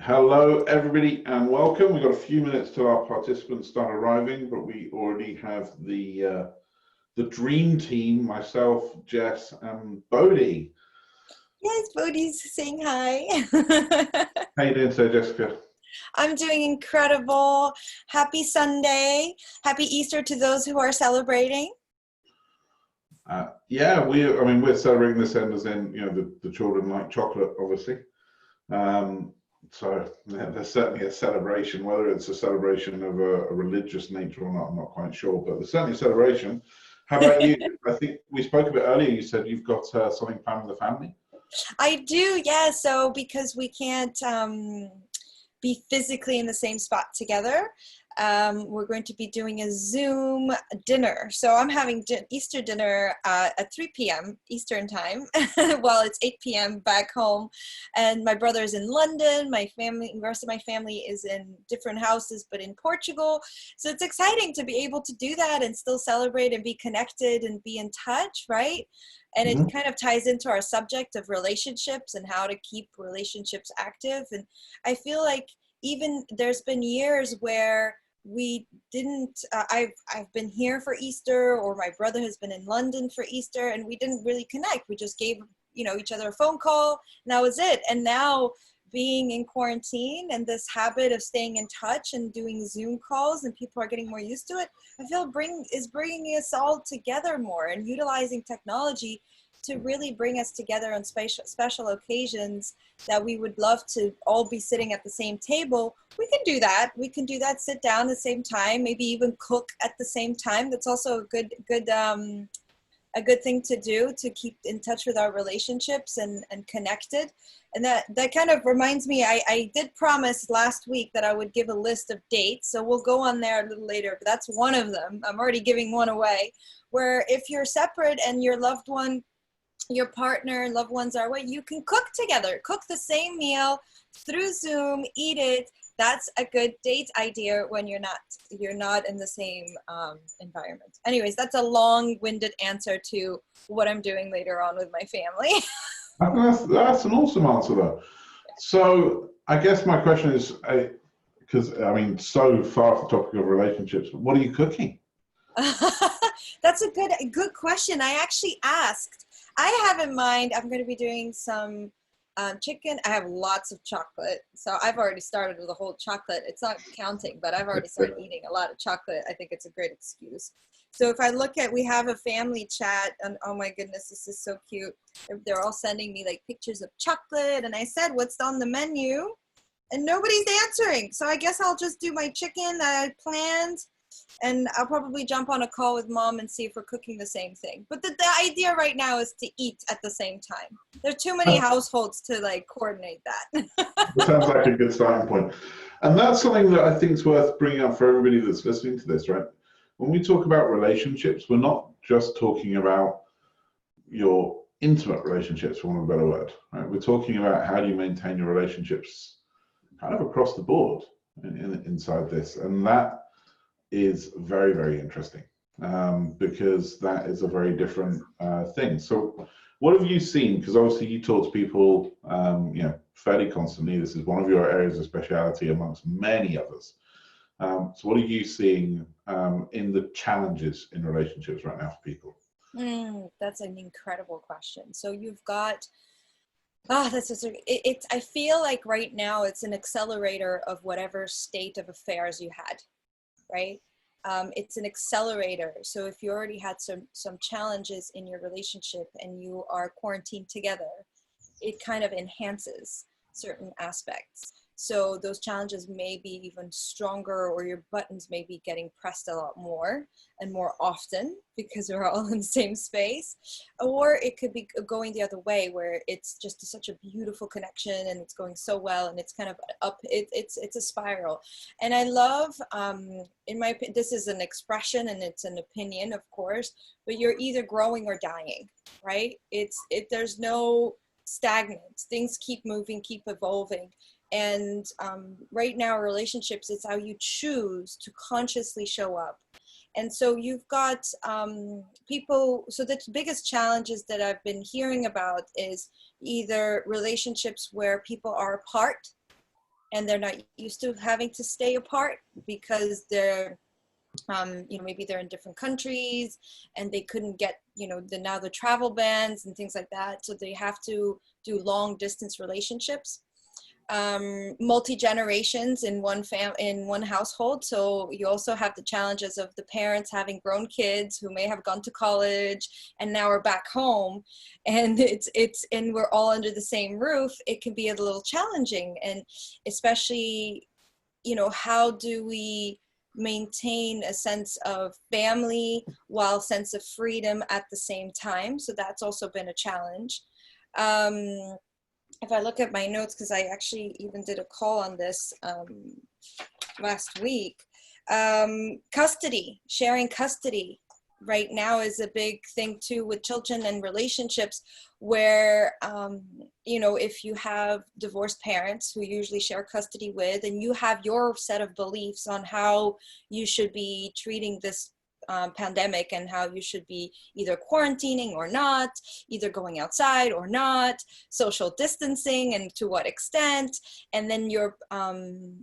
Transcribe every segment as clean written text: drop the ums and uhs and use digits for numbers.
Hello, everybody, and welcome. We've got a few minutes till our participants start arriving, but we already have the dream team: myself, Jess, and Bodhi. Yes, Bodhi's saying hi. How you doing today, Jessica? I'm doing incredible. Happy Sunday. Happy Easter to those who are celebrating. Yeah, we're celebrating this end as in, the children like chocolate, obviously. So there's certainly a celebration. Whether it's a celebration of a religious nature or not, I'm not quite sure, but there's certainly a celebration. How about you? I think we spoke a bit earlier. You said you've got something planned with the family. I do, yeah. So because we can't be physically in the same spot together, we're going to be doing a Zoom dinner. So I'm having Easter dinner at 3 p.m. Eastern time while it's 8 p.m. back home. And my brother's in London. My family, the rest of my family is in different houses, but in Portugal. So it's exciting to be able to do that and still celebrate and be connected and be in touch, right? And it kind of ties into our subject of relationships and how to keep relationships active. And I feel like even there's been years where we didn't, I've been here for Easter, or my brother has been in London for Easter, and we didn't really connect. We just gave, each other a phone call, and that was it. And now being in quarantine and this habit of staying in touch and doing Zoom calls, and people are getting more used to it, I feel is bringing us all together more, and utilizing technology to really bring us together on special occasions that we would love to all be sitting at the same table. We can do that. We can do that, sit down at the same time, maybe even cook at the same time. That's also a good thing to do to keep in touch with our relationships and connected. And that kind of reminds me, I did promise last week that I would give a list of dates. So we'll go on there a little later, but that's one of them. I'm already giving one away, where if you're separate and your loved one, your partner and loved ones are away, you can cook together, cook the same meal through Zoom, eat it. That's a good date idea when you're not in the same environment. Anyways, that's a long-winded answer to what I'm doing later on with my family. That's an awesome answer, though. So I guess my question is, because so far off the topic of relationships, what are you cooking? That's a good question. I actually asked. I have in mind, I'm going to be doing some chicken. I have lots of chocolate. So I've already started with the whole chocolate. It's not counting, but I've already started eating a lot of chocolate. I think it's a great excuse. So if I look at, we have a family chat, and oh my goodness, this is so cute. They're all sending me like pictures of chocolate. And I said, what's on the menu? And nobody's answering. So I guess I'll just do my chicken that I planned. And I'll probably jump on a call with mom and see if we're cooking the same thing. But the idea right now is to eat at the same time. There are too many households to like coordinate that. It sounds like a good starting point. And that's something that I think is worth bringing up for everybody that's listening to this, right? When we talk about relationships, we're not just talking about your intimate relationships, for want of a better word, right? We're talking about how do you maintain your relationships kind of across the board inside this. And that is very, very interesting, because that is a very different thing. So what have you seen? Because obviously you talk to people fairly constantly. This is one of your areas of speciality amongst many others. So what are you seeing in the challenges in relationships right now for people? That's an incredible question. So you've got, I feel like right now it's an accelerator of whatever state of affairs you had. Right? It's an accelerator. So if you already had some challenges in your relationship and you are quarantined together, it kind of enhances certain aspects. So those challenges may be even stronger, or your buttons may be getting pressed a lot more and more often because we're all in the same space. Or it could be going the other way, where it's just such a beautiful connection and it's going so well, and it's kind of up, it's a spiral. And I love, this is an expression and it's an opinion, of course, but you're either growing or dying, right? There's no stagnant. Things keep moving, keep evolving. And right now, relationships, it's how you choose to consciously show up. And so you've got people, so the biggest challenges that I've been hearing about is either relationships where people are apart, and they're not used to having to stay apart because they're maybe they're in different countries and they couldn't get, now the travel bans and things like that. So they have to do long distance relationships, multi-generations in one household. So you also have the challenges of the parents having grown kids who may have gone to college and now are back home, and and we're all under the same roof. It can be a little challenging, and especially, how do we maintain a sense of family while sense of freedom at the same time? So that's also been a challenge. If I look at my notes, because I actually even did a call on this last week, sharing custody right now is a big thing too with children and relationships, where if you have divorced parents who usually share custody with, and you have your set of beliefs on how you should be treating this pandemic and how you should be either quarantining or not, either going outside or not, social distancing and to what extent, and then your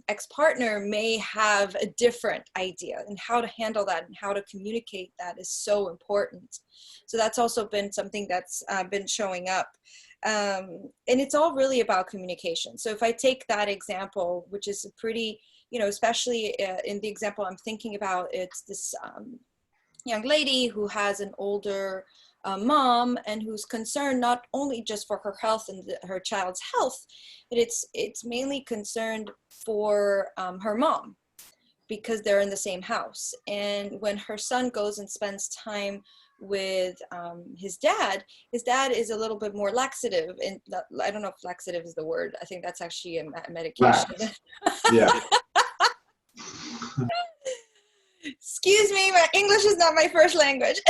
ex-partner may have a different idea, and how to handle that and how to communicate that is so important. So that's also been something that's been showing up. And it's all really about communication. So if I take that example, which is a pretty, especially in the example I'm thinking about, it's this young lady who has an older mom, and who's concerned not only just for her health and her child's health, but it's mainly concerned for her mom, because they're in the same house. And when her son goes and spends time with his dad is a little bit more laxative. And I don't know if laxative is the word. I think that's actually a medication. Yeah. Excuse me, my English is not my first language.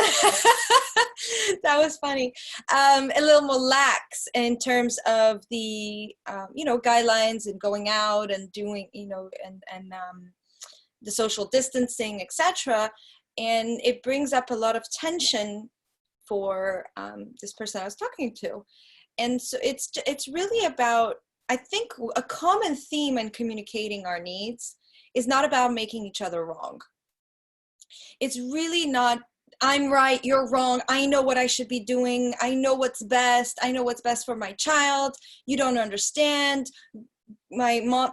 That was funny. A little more lax in terms of the, guidelines and going out and doing, and the social distancing, etc. And it brings up a lot of tension for this person I was talking to. And so it's really about, I think, a common theme in communicating our needs is not about making each other wrong. It's really not, I'm right, you're wrong, I know what I should be doing, I know what's best for my child, you don't understand, my mom,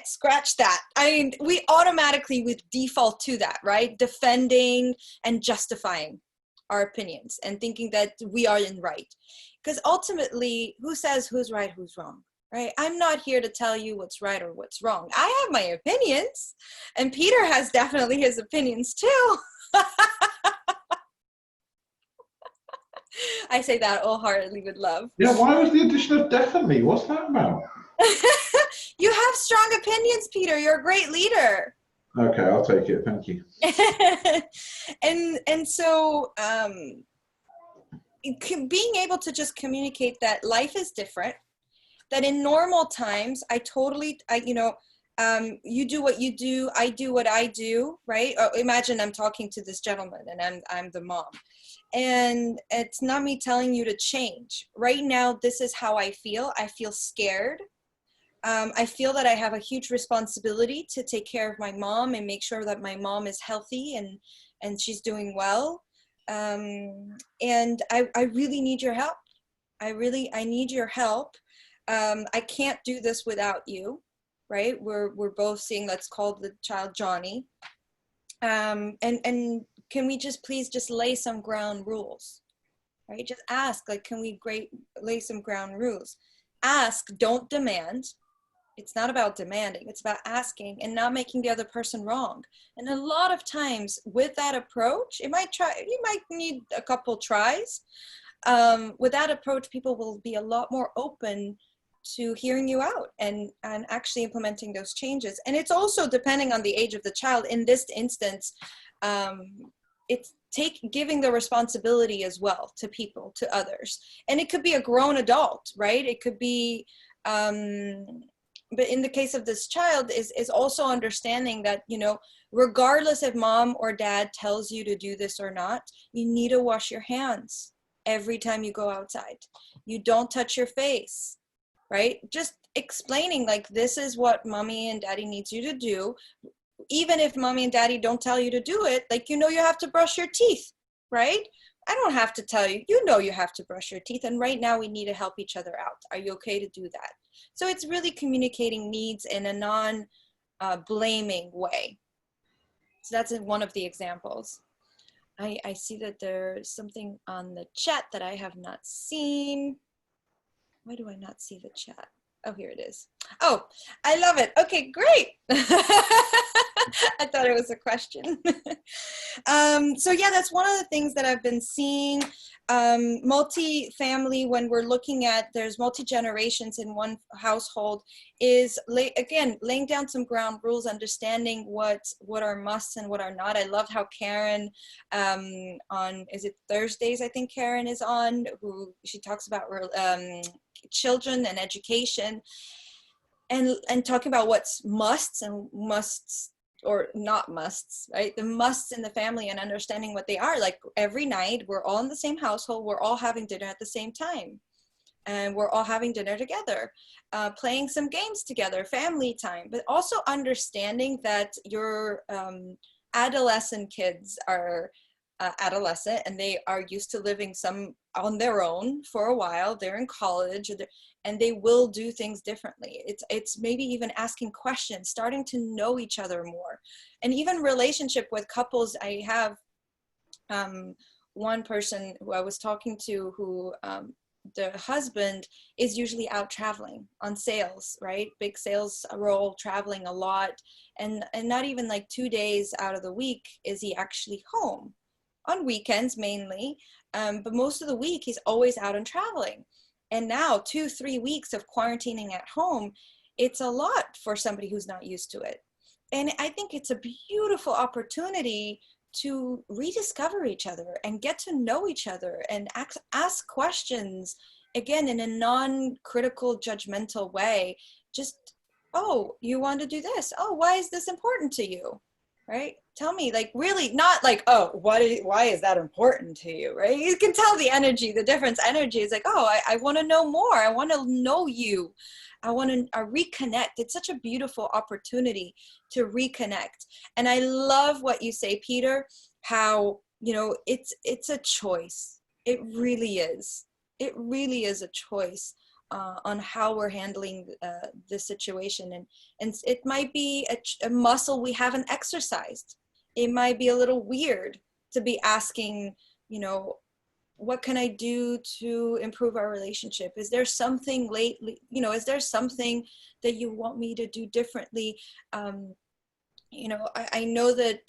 scratch that. I mean, we automatically would default to that, right? Defending and justifying our opinions and thinking that we are in right. Because ultimately, who says who's right, who's wrong? Right? I'm not here to tell you what's right or what's wrong. I have my opinions, and Peter has definitely his opinions too. I say that wholeheartedly with love. Yeah, why was the addition of definitely? What's that about? You have strong opinions, Peter. You're a great leader. Okay, I'll take it. Thank you. and so being able to just communicate that life is different, that in normal times, you do what you do, I do what I do, right? Imagine I'm talking to this gentleman and I'm the mom. And it's not me telling you to change. Right now, this is how I feel. I feel scared. I feel that I have a huge responsibility to take care of my mom and make sure that my mom is healthy and she's doing well. And I really need your help. I need your help. I can't do this without you, right? We're both seeing, let's call the child Johnny. And can we just please just lay some ground rules, right? Just ask, like, can we lay some ground rules? Ask, don't demand. It's not about demanding, it's about asking and not making the other person wrong. And a lot of times with that approach, you might need a couple tries. With that approach, people will be a lot more open to hearing you out and actually implementing those changes. And it's also depending on the age of the child. In this instance, it's giving the responsibility as well to people, to others. And it could be a grown adult, right? It could be, but in the case of this child is also understanding that, regardless if mom or dad tells you to do this or not, you need to wash your hands every time you go outside. You don't touch your face, right? Just explaining like, this is what mommy and daddy needs you to do. Even if mommy and daddy don't tell you to do it, like, you have to brush your teeth, right? I don't have to tell you, you have to brush your teeth. And right now we need to help each other out. Are you okay to do that? So it's really communicating needs in a non-blaming way. So that's one of the examples. I see that there's something on the chat that I have not seen. Why do I not see the chat? Oh, here it is. Oh, I love it. Okay, great. I thought it was a question. So yeah, that's one of the things that I've been seeing. Multi-family, when we're looking at, there's multi-generations in one household, is laying down some ground rules, understanding what are musts and what are not. I love how Karen, on, is it Thursdays, I think Karen is on, who she talks about children and education, and talking about what's musts and musts or not musts, right? The musts in the family, and understanding what they are. Like, every night we're all in the same household, we're all having dinner at the same time, and we're all having dinner together, playing some games together, family time, but also understanding that your adolescent kids are adolescent, and they are used to living some on their own for a while. They're in college, and they will do things differently. It's maybe even asking questions, starting to know each other more. And even relationship with couples. I have one person who I was talking to, who the husband is usually out traveling on sales, right? Big sales role, traveling a lot, and not even like 2 days out of the week is he actually home. On weekends mainly, but most of the week he's always out and traveling. And now 2-3 weeks of quarantining at home, it's a lot for somebody who's not used to it. And I think it's a beautiful opportunity to rediscover each other and get to know each other and ask questions, again, in a non-critical, judgmental way. Just, oh, you want to do this? Oh, why is this important to you? Right? Tell me, like, really, not like, oh, why is that important to you, right? You can tell the energy, the difference. Energy is like, oh, I want to know more. I want to know you. I want to reconnect. It's such a beautiful opportunity to reconnect. And I love what you say, Peter, how, it's a choice. It really is. It really is a choice. On how we're handling this situation, and it might be a muscle we haven't exercised. It might be a little weird to be asking, what can I do to improve our relationship? Is there something lately, is there something that you want me to do differently? I know that,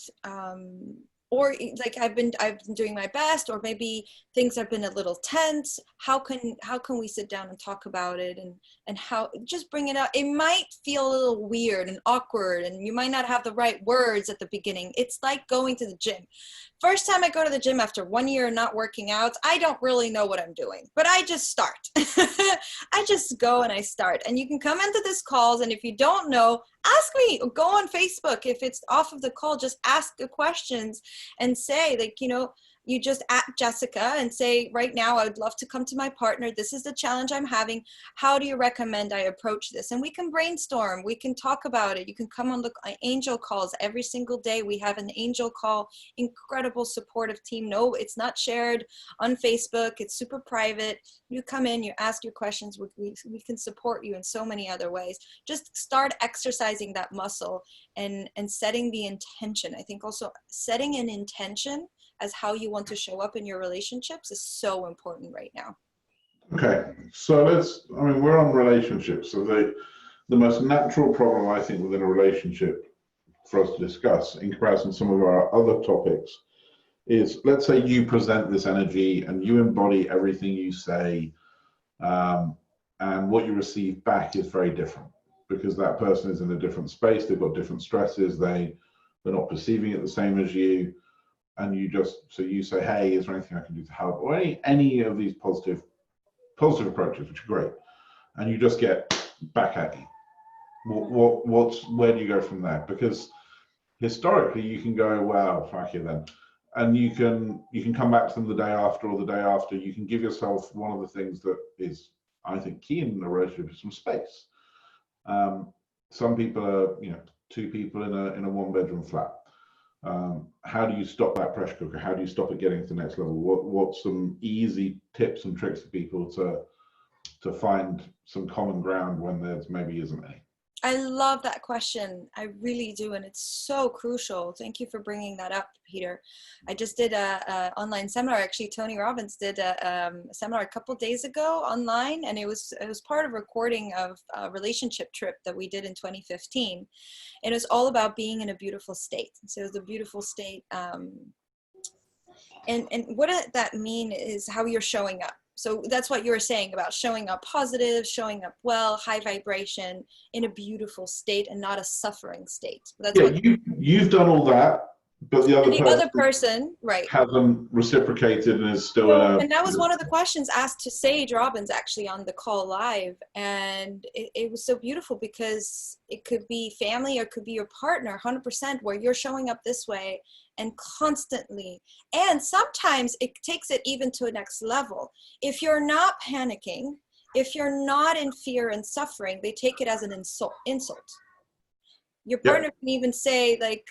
or like I've been doing my best, or maybe things have been a little tense. How can we sit down and talk about it, and how, just bring it up. It might feel a little weird and awkward, and you might not have the right words at the beginning. It's like going to the gym. First time I go to the gym after 1 year not working out, I don't really know what I'm doing, but I just start. I just go and I start. And you can come into this calls, and if you don't know, ask me. Go on Facebook. If it's off of the call, just ask the questions and say, like, you just at Jessica and say, right now, I would love to come to my partner. This is the challenge I'm having. How do you recommend I approach this? And we can brainstorm. We can talk about it. You can come on the angel calls every single day. We have an angel call, incredible supportive team. No, it's not shared on Facebook. It's super private. You come in, you ask your questions. We can support you in so many other ways. Just start exercising that muscle and setting the intention. I think also setting an intention as how you want to show up in your relationships is so important right now. Okay, so we're on relationships. So the most natural problem, I think, within a relationship for us to discuss, in comparison to some of our other topics, is, let's say you present this energy and you embody everything you say, and what you receive back is very different, because that person is in a different space, they've got different stresses, they're not perceiving it the same as you. And you say, hey, is there anything I can do to help? Or any of these positive approaches, which are great. And you just get back at you. Where do you go from there? Because historically you can go, well, fuck you then. And you can come back to them the day after or the day after. You can give yourself, one of the things that is, I think, key in a relationship is some space. Some people are, two people in a one-bedroom flat. How do you stop that pressure cooker? How do you stop it getting to the next level? What's some easy tips and tricks for people to find some common ground when there's maybe isn't any? I love that question. I really do. And it's so crucial. Thank you for bringing that up, Peter. I just did a online seminar. Actually, Tony Robbins did a seminar a couple days ago online, and it was part of a recording of a relationship trip that we did in 2015. And it was all about being in a beautiful state. So it was a beautiful state. And what that mean is how you're showing up. So that's what you were saying about showing up positive, showing up well, high vibration, in a beautiful state and not a suffering state. That's what you've done all that, but the other person, right, hasn't reciprocated and is still and that was one of the questions asked to Sage Robbins actually on the call live. And it was so beautiful because it could be family or it could be your partner, 100%, where you're showing up this way and constantly. And sometimes it takes it even to a next level. If you're not panicking, if you're not in fear and suffering, they take it as an insult. Your partner can even say, like,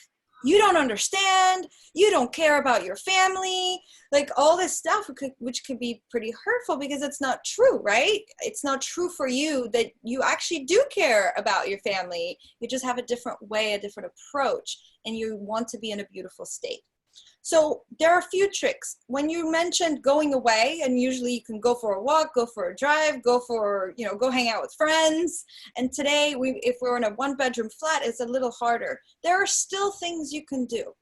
you don't understand, you don't care about your family, like all this stuff, which could be pretty hurtful because it's not true, right? It's not true for you that you actually do care about your family. You just have a different way, a different approach, and you want to be in a beautiful state. So there are a few tricks. When you mentioned going away, and usually you can go for a walk, go for a drive, go hang out with friends. And today, if we're in a one-bedroom flat, it's a little harder. There are still things you can do,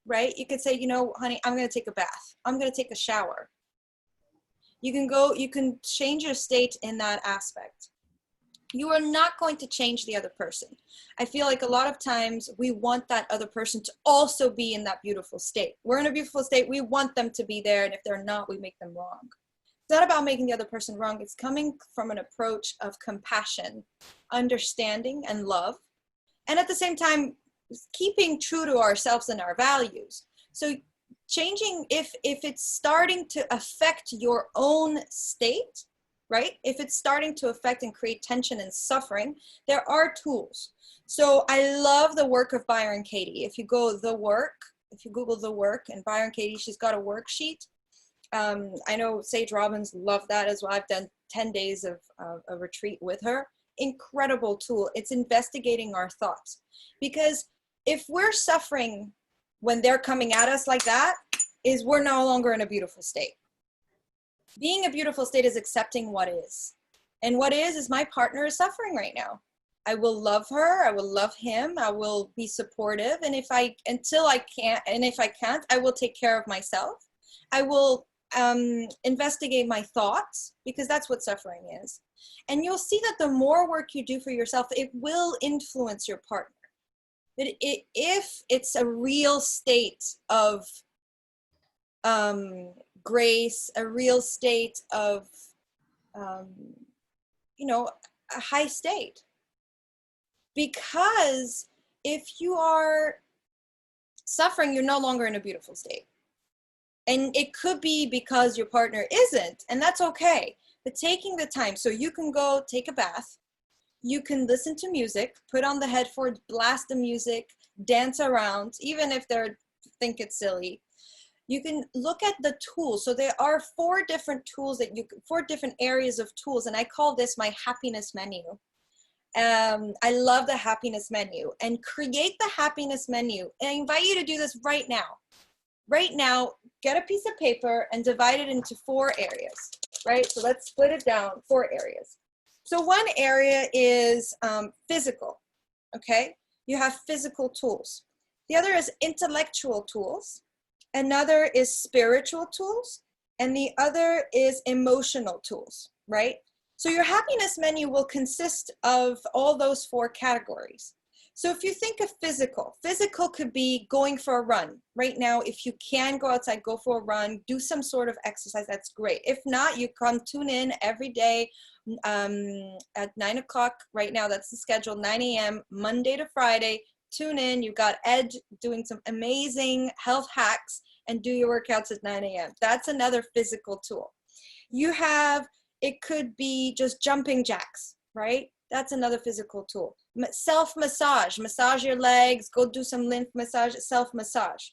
right? You could say, honey, I'm going to take a bath. I'm going to take a shower. You can change your state in that aspect. You are not going to change the other person. I feel like a lot of times we want that other person to also be in that beautiful state. We're in a beautiful state. We want them to be there. And if they're not, we make them wrong. It's not about making the other person wrong. It's coming from an approach of compassion, understanding, and love. And at the same time, keeping true to ourselves and our values. So changing, if it's starting to affect your own state, right? If it's starting to affect and create tension and suffering, there are tools. So I love the work of Byron Katie. If you Google The Work and Byron Katie, she's got a worksheet. I know Sage Robbins loved that as well. I've done 10 days of a retreat with her. Incredible tool. It's investigating our thoughts. Because if we're suffering when they're coming at us like that, is we're no longer in a beautiful state. Being a beautiful state is accepting what is. And what is my partner is suffering right now. I will love her. I will love him. I will be supportive. And if I can't, I will take care of myself. I will investigate my thoughts, because that's what suffering is. And you'll see that the more work you do for yourself, it will influence your partner. If it's a real state of grace, a real state of, a high state. Because if you are suffering, you're no longer in a beautiful state. And it could be because your partner isn't, and that's okay. But taking the time, so you can go take a bath, you can listen to music, put on the headphones, blast the music, dance around, even if they think it's silly. You can look at the tools. So there are 4 different tools 4 different areas of tools. And I call this my happiness menu. I love the happiness menu, and create the happiness menu. And I invite you to do this right now. Right now, get a piece of paper and divide it into 4 areas, right? So let's split it down, 4 areas. So one area is physical, okay? You have physical tools. The other is intellectual tools. Another is spiritual tools, and the other is emotional tools, right? So your happiness menu will consist of all those 4 categories. So if you think of physical could be going for a run. Right now, if you can go outside, go for a run, do some sort of exercise, that's great. If not, you come tune in every day at 9 o'clock. Right now, that's the schedule, 9 a.m., Monday to Friday. Tune in. You've got Ed doing some amazing health hacks, and do your workouts at 9 a.m. That's another physical tool. You have, it could be just jumping jacks, right? That's another physical tool. Self-massage, massage your legs, go do some lymph massage, self-massage.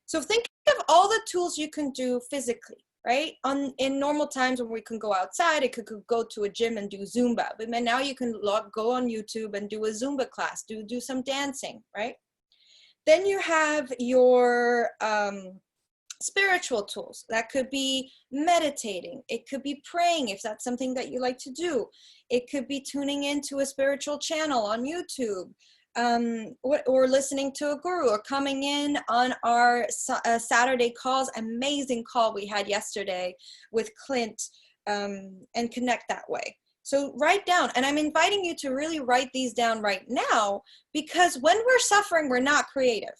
So think of all the tools you can do physically, right? In normal times when we can go outside, it could go to a gym and do Zumba. But now you can go on YouTube and do a Zumba class, do some dancing, right? Then you have your spiritual tools. That could be meditating. It could be praying if that's something that you like to do. It could be tuning into a spiritual channel on YouTube, or listening to a guru, or coming in on our Saturday calls. Amazing call we had yesterday with Clint, and connect that way. So write down, and I'm inviting you to really write these down right now, because when we're suffering, we're not creative.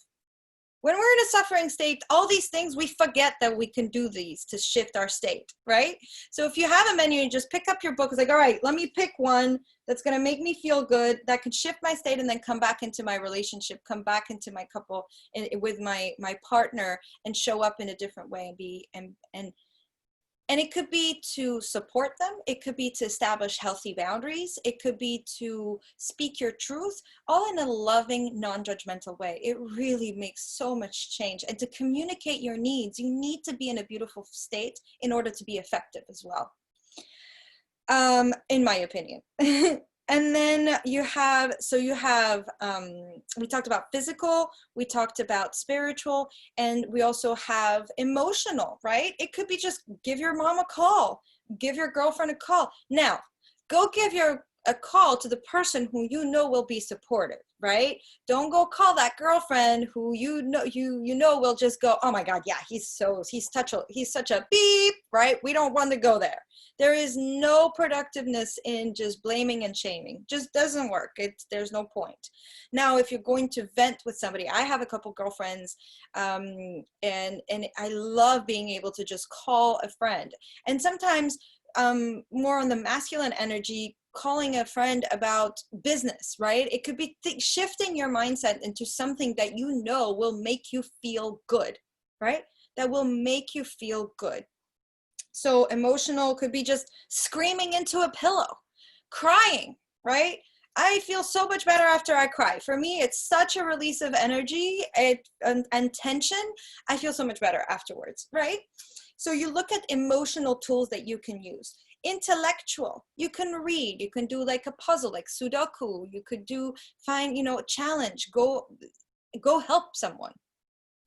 When we're in a suffering state, all these things, we forget that we can do these to shift our state, right? So if you have a menu, you just pick up your book. It's like, all right, let me pick one that's going to make me feel good, that can shift my state, and then come back into my relationship, come back into my couple, with my partner, and show up in a different way, and be, and it could be to support them. It could be to establish healthy boundaries. It could be to speak your truth, all in a loving, non-judgmental way. It really makes so much change. And to communicate your needs, you need to be in a beautiful state in order to be effective as well, in my opinion. And then you have, we talked about physical, we talked about spiritual, and we also have emotional, right? It could be just give your mom a call, give your girlfriend a call. Now, go give a call to the person who you know will be supportive, right? Don't go call that girlfriend who you know will just go, oh my God, yeah, he's such a beep, right? We don't want to go there. There is no productiveness in just blaming and shaming. Just doesn't work. There's no point. Now, if you're going to vent with somebody, I have a couple girlfriends, and I love being able to just call a friend. And sometimes more on the masculine energy, calling a friend about business, right? It could be shifting your mindset into something that you know will make you feel good, right? That will make you feel good. So emotional could be just screaming into a pillow, crying, right? I feel so much better after I cry. For me, it's such a release of energy and tension. I feel so much better afterwards, right? So you look at emotional tools that you can use. Intellectual, you can read, you can do like a puzzle, like Sudoku, you could find, a challenge, go help someone,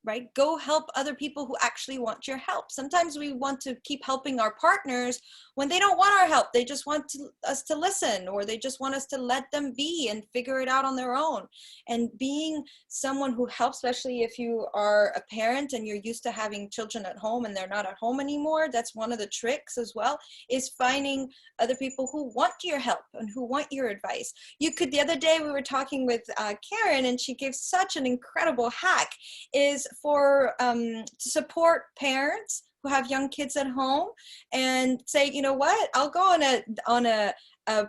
right? Go help other people who actually want your help. Sometimes we want to keep helping our partners when they don't want our help. They just want us to listen, or they just want us to let them be and figure it out on their own. And being someone who helps, especially if you are a parent and you're used to having children at home and they're not at home anymore, that's one of the tricks as well, is finding other people who want your help and who want your advice. The other day we were talking with Karen, and she gave such an incredible hack, is for to support parents who have young kids at home, and say, you know what, I'll go on a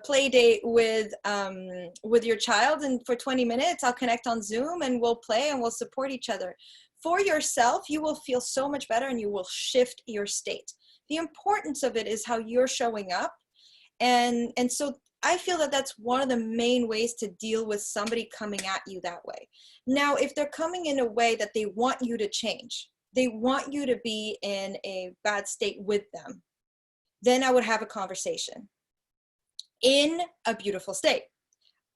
play date with your child, and for 20 minutes I'll connect on Zoom and we'll play and we'll support each other. For yourself, you will feel so much better and you will shift your state. The importance of it is how you're showing up, and so I feel that that's one of the main ways to deal with somebody coming at you that way. Now, if they're coming in a way that they want you to change, they want you to be in a bad state with them, then I would have a conversation in a beautiful state.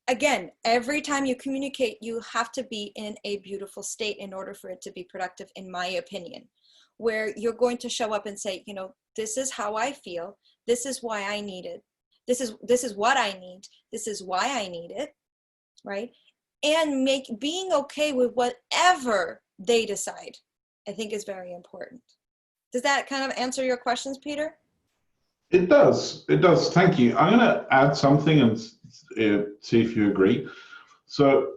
Again, every time you communicate, you have to be in a beautiful state in order for it to be productive, in my opinion, where you're going to show up and say, this is how I feel. This is why I need it. This is what I need. This is why I need it, right? And being okay with whatever they decide, I think, is very important. Does that kind of answer your questions, Peter? It does. It does. Thank you. I'm going to add something and see if you agree. So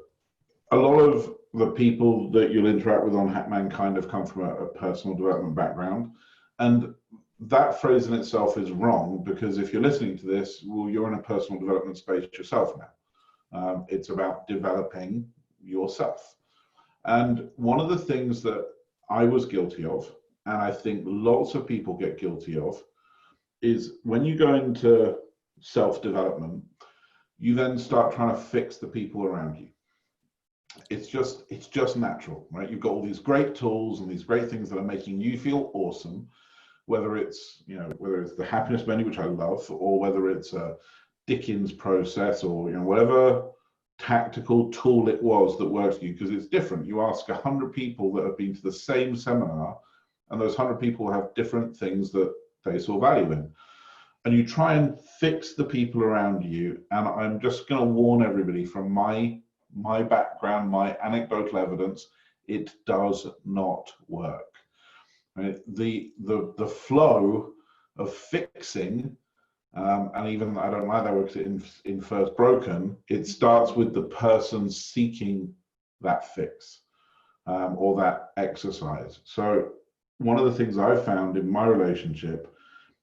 a lot of the people that you'll interact with on Hackman kind of come from a personal development background. And that phrase in itself is wrong, because if you're listening to this, well, you're in a personal development space yourself now. It's about developing yourself. And one of the things that I was guilty of, and I think lots of people get guilty of, is when you go into self-development, you then start trying to fix the people around you. It's just natural, right? You've got all these great tools and these great things that are making you feel awesome, whether it's, whether it's the happiness menu, which I love, or whether it's a Dickens process, or whatever tactical tool it was that works for you, because it's different. You ask 100 people that have been to the same seminar, and those 100 people have different things that they saw value in, and you try and fix the people around you. And I'm just going to warn everybody, from my background, my anecdotal evidence, it does not work. Right? The flow of fixing, and even I don't like that word in First Broken, it starts with the person seeking that fix, or that exercise. So one of the things I've found in my relationship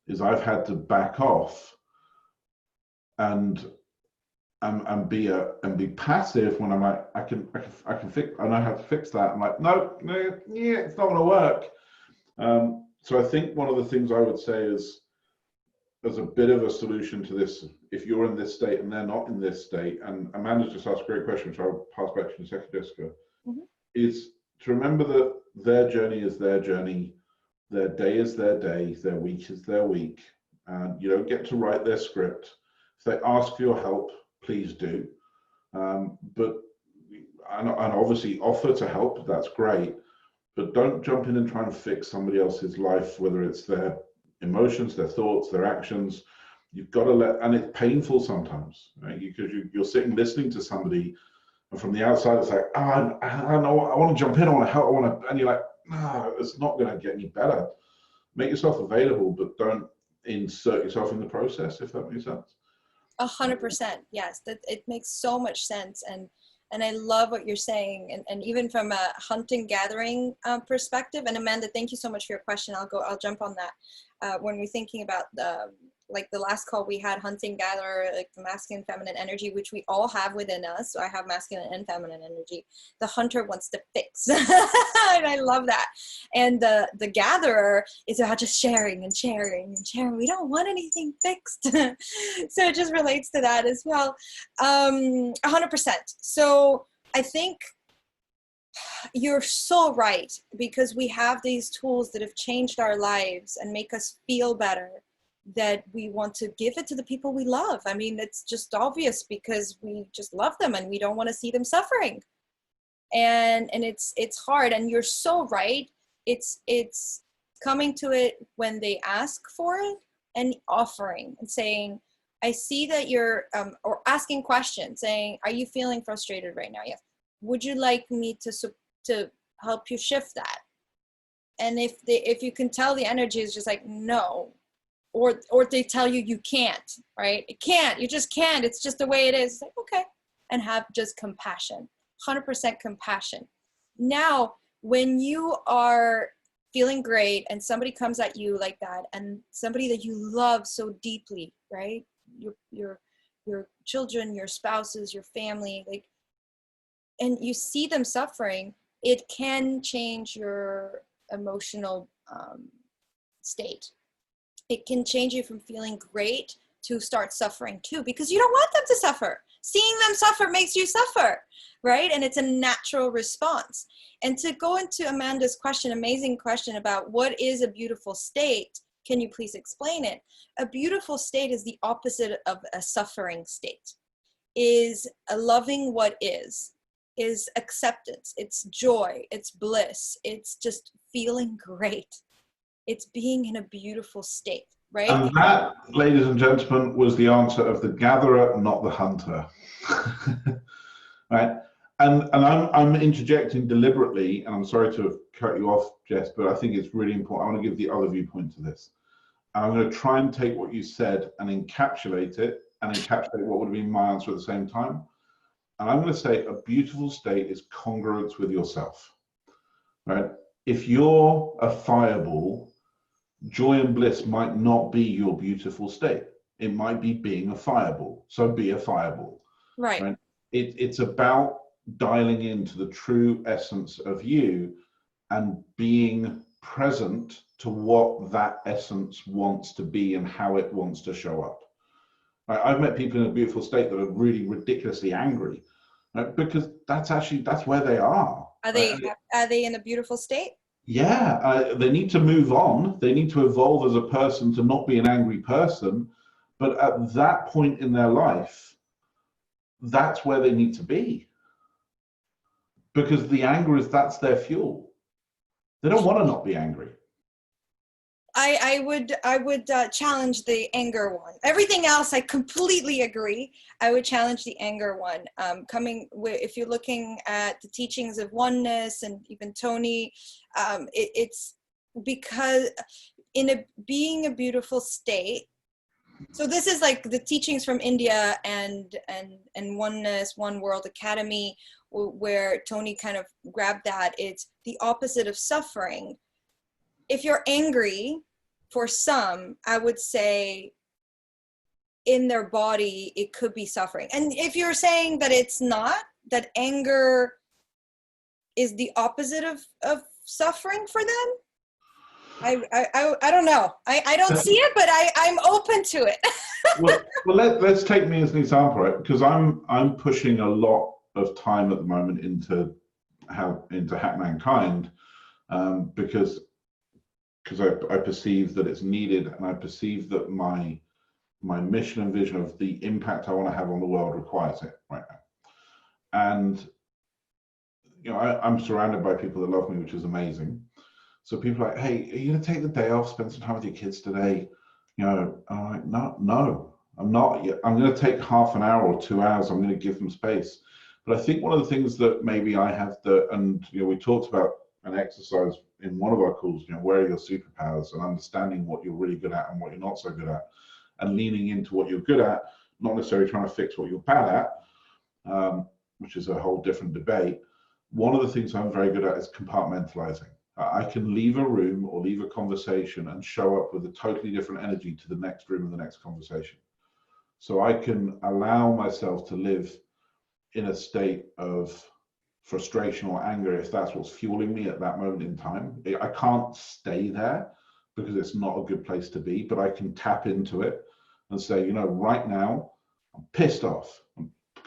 is I've had to back off and be passive when I'm like, I can fix, I know how to fix that. I'm like, no, yeah, it's not going to work. So I think one of the things I would say is, as a bit of a solution to this, if you're in this state and they're not in this state, and Amanda just asked a great question, which I'll pass back to you in a second, Jessica, is to remember that their journey is their journey, their day is their day, their week is their week, and you don't get to write their script. If they ask for your help, please do. But and obviously offer to help, that's great, but don't jump in and try and fix somebody else's life, whether it's their emotions, their thoughts, their actions. You've got to let, and it's painful sometimes, right? Because you're sitting listening to somebody, and from the outside it's like, oh, I know, I want to jump in, I want to help, and you're like, no, it's not going to get any better. Make yourself available, but don't insert yourself in the process, if that makes sense. 100%, yes, that it makes so much sense. And I love what you're saying, and even from a hunting gathering perspective. And Amanda, thank you so much for your question. I'll jump on that. When we're thinking about like the last call we had, hunting gatherer, like the masculine feminine energy, which we all have within us. So I have masculine and feminine energy. The hunter wants to fix, and I love that. And the gatherer is about just sharing and sharing and sharing. We don't want anything fixed. So it just relates to that as well. 100%. So I think you're so right, because we have these tools that have changed our lives and make us feel better, that we want to give it to the people we love. I mean, it's just obvious, because we just love them and we don't want to see them suffering. And it's hard. And you're so right. It's coming to it when they ask for it, and offering and saying, I see that you're, or asking questions, saying, are you feeling frustrated right now? Yes. Would you like me to help you shift that? And if you can tell the energy is just like, no, or they tell you you can't, right? It can't, you just can't, it's just the way it is. It's like, okay. And have just compassion, 100% compassion. Now, when you are feeling great and somebody comes at you like that, and somebody that you love so deeply, right? Your children, your spouses, your family, like, and you see them suffering, it can change your emotional state. It can change you from feeling great to start suffering too, because you don't want them to suffer. Seeing them suffer makes you suffer, right? And it's a natural response. And to go into Amanda's question, amazing question about what is a beautiful state, can you please explain it? A beautiful state is the opposite of a suffering state, is a loving what is acceptance, it's joy, it's bliss, it's just feeling great. It's being in a beautiful state, right? And that, ladies and gentlemen, was the answer of the gatherer, not the hunter. Right? And I'm interjecting deliberately, and I'm sorry to have cut you off, Jess, but I think it's really important. I want to give the other viewpoint to this. And I'm going to try and take what you said and encapsulate it, and encapsulate what would have been my answer at the same time. And I'm going to say a beautiful state is congruence with yourself, right? If you're a fireball, joy and bliss might not be your beautiful state. It might be being a fireball. So be a fireball. Right? It's about dialing into the true essence of you and being present to what that essence wants to be and how it wants to show up. I've met people in a beautiful state that are really ridiculously angry, right? Because that's where they are. Are Right? they in a beautiful state? Yeah, they need to move on. They need to evolve as a person to not be an angry person. But at that point in their life, that's where they need to be, because the anger that's their fuel. They don't want to not be angry. I would challenge the anger one. Everything else, I completely agree. I would challenge the anger one. If you're looking at the teachings of oneness and even Tony, it's because being a beautiful state. So this is like the teachings from India and oneness, One World Academy, where Tony kind of grabbed that. It's the opposite of suffering. If you're angry, for some, I would say in their body, it could be suffering. And if you're saying that it's not, that anger is the opposite of suffering for them, I don't know. I don't see it, but I'm open to it. well, let's take me as an example, right? Because I'm pushing a lot of time at the moment into Hack Mankind, because I perceive that it's needed, and I perceive that my mission and vision of the impact I want to have on the world requires it right now. And I'm surrounded by people that love me, which is amazing. So people are like, hey, are you going to take the day off, spend some time with your kids today? I'm like, no, I'm not. I'm going to take half an hour or 2 hours. I'm going to give them space. But I think one of the things that maybe I have and we talked about an exercise in one of our calls, where are your superpowers, and understanding what you're really good at and what you're not so good at, and leaning into what you're good at, not necessarily trying to fix what you're bad at, which is a whole different debate. One of the things I'm very good at is compartmentalizing. I can leave a room or leave a conversation and show up with a totally different energy to the next room and the next conversation. So I can allow myself to live in a state of frustration or anger if that's what's fueling me at that moment in time. I can't stay there because it's not a good place to be, but I can tap into it and say, right now I'm pissed off.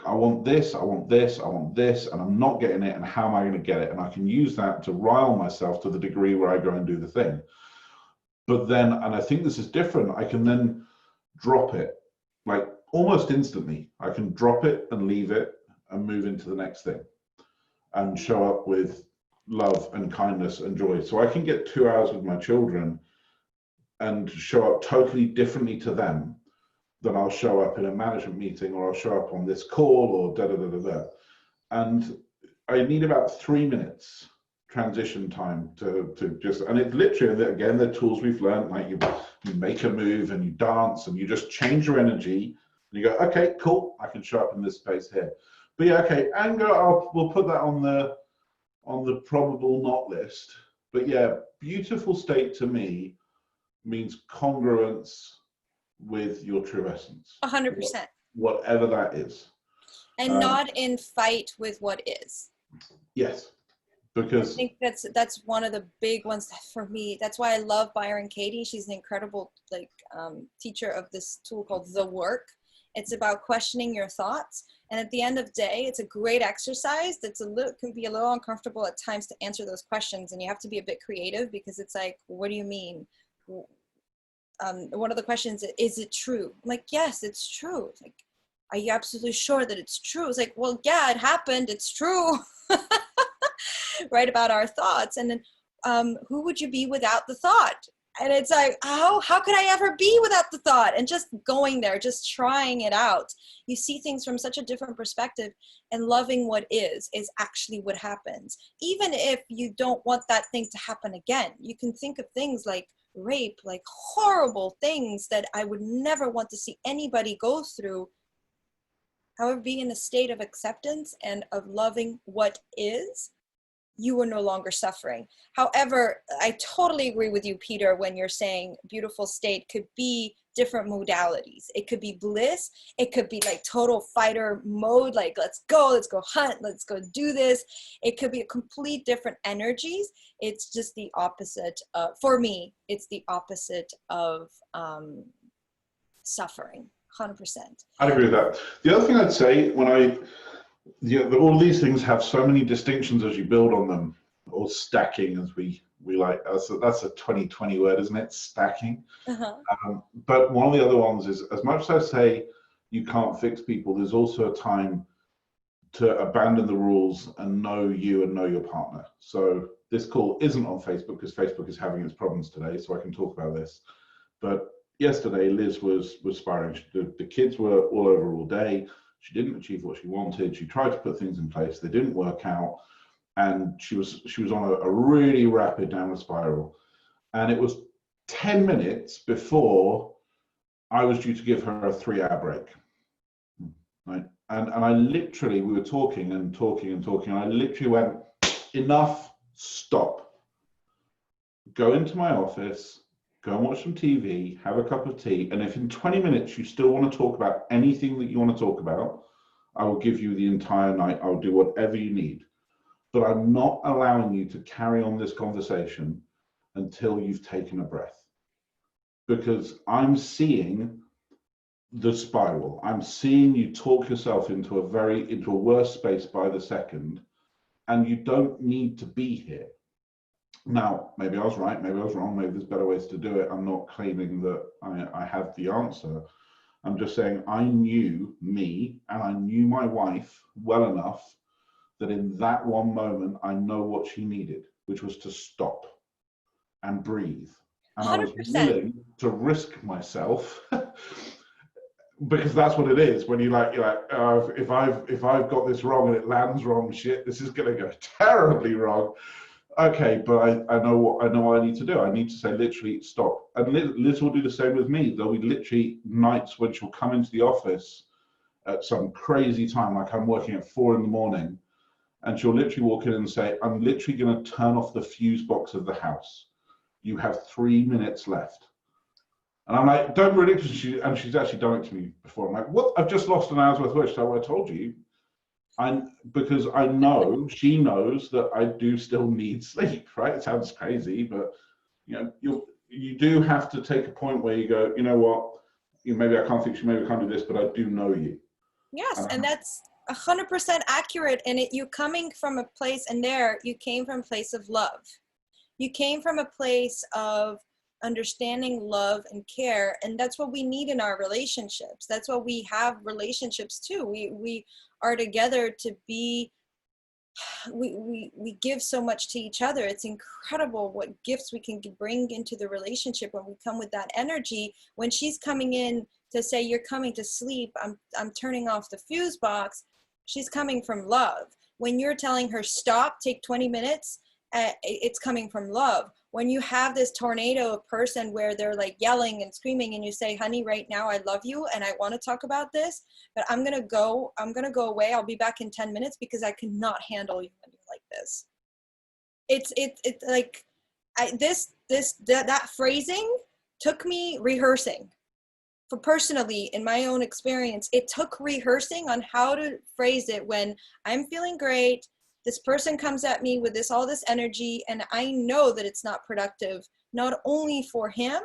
I want this, I want this, I want this, and I'm not getting it, and how am I going to get it? And I can use that to rile myself to the degree where I go and do the thing. But then, and I think this is different, I can then drop it, like almost instantly. I can drop it and leave it and move into the next thing and show up with love and kindness and joy. So I can get 2 hours with my children and show up totally differently to them than I'll show up in a management meeting, or I'll show up on this call, or da-da-da-da-da. And I need about 3 minutes transition time to just, and it's literally, again, the tools we've learned, like you make a move and you dance and you just change your energy and you go, okay, cool, I can show up in this space here. But yeah, okay, anger, we'll put that on the probable not list. But yeah, beautiful state to me means congruence with your true essence. 100%. Whatever that is. And not in fight with what is. Yes, because I think that's one of the big ones for me. That's why I love Byron Katie. She's an incredible teacher of this tool called The Work. It's about questioning your thoughts. And at the end of the day, it's a great exercise that's can be a little uncomfortable at times to answer those questions. And you have to be a bit creative, because it's like, what do you mean? One of the questions is it true? I'm like, yes, it's true. It's like, are you absolutely sure that it's true? It's like, well, yeah, it happened. It's true. Right, about our thoughts. And then who would you be without the thought? And it's like, how could I ever be without the thought? And just going there, just trying it out. You see things from such a different perspective, and loving what is actually what happens. Even if you don't want that thing to happen again, you can think of things like rape, like horrible things that I would never want to see anybody go through. However, being in a state of acceptance and of loving what is, you are no longer suffering. However, I totally agree with you, Peter, when you're saying beautiful state could be different modalities. It could be bliss. It could be like total fighter mode, like let's go hunt, let's go do this. It could be a complete different energies. It's just the opposite. For me, it's the opposite of suffering. 100%. I'd agree with that. The other thing I'd say, all these things have so many distinctions as you build on them, or stacking, as we like. That's a 2020 word, isn't it? Stacking. Uh-huh. But one of the other ones is, as much as I say you can't fix people, there's also a time to abandon the rules and know you and know your partner. So this call isn't on Facebook because Facebook is having its problems today, so I can talk about this. But yesterday, Liz was spiraling. The kids were all over all day. She didn't achieve what she wanted. She tried to put things in place. They didn't work out. And she was on a really rapid downward spiral. And it was 10 minutes before I was due to give her a 3-hour break. Right? And I literally, we were talking and talking and talking. And I literally went, enough, stop. Go into my office, go and watch some TV, have a cup of tea. And if in 20 minutes you still want to talk about anything that you want to talk about, I will give you the entire night. I'll do whatever you need. But I'm not allowing you to carry on this conversation until you've taken a breath. Because I'm seeing the spiral. I'm seeing you talk yourself into a worse space by the second, and you don't need to be here. Now, maybe I was right, maybe I was wrong, maybe there's better ways to do it. I'm not claiming that I have the answer. I'm just saying I knew me and I knew my wife well enough that in that one moment, I know what she needed, which was to stop and breathe. And 100%. I was willing to risk myself because that's what it is. When you're like, if I've got this wrong and it lands wrong, shit, this is going to go terribly wrong. Okay, but I know what I need to do. I need to say literally stop. And Liz will do the same with me. There'll be literally nights when she'll come into the office at some crazy time, like I'm working at 4 a.m, and she'll literally walk in and say, I'm literally going to turn off the fuse box of the house. You have 3 minutes left. And I'm like, don't really, and she's actually done it to me before. I'm like, what? I've just lost an hour's worth of work. So I told you. Because I know, she knows that I do still need sleep, right? It sounds crazy, but you do have to take a point where you go, you know what, maybe I can't fix you, maybe I can't do this, but I do know you. Yes, and that's 100% accurate. And you coming from a place, and you came from a place of love. You came from a place of understanding, love, and care, and that's what we need in our relationships. That's what we have relationships too. We are together to be. We give so much to each other. It's incredible what gifts we can bring into the relationship when we come with that energy. When she's coming in to say, you're coming to sleep, I'm turning off the fuse box, she's coming from love. When you're telling her stop, take 20 minutes, it's coming from love. When you have this tornado of person where they're like yelling and screaming, and you say, honey, right now I love you and I want to talk about this, but I'm gonna go away. I'll be back in 10 minutes because I cannot handle you when you're like this. It's like that phrasing took me rehearsing. For personally, in my own experience, it took rehearsing on how to phrase it when I'm feeling great. This person comes at me with all this energy, and I know that it's not productive, not only for him,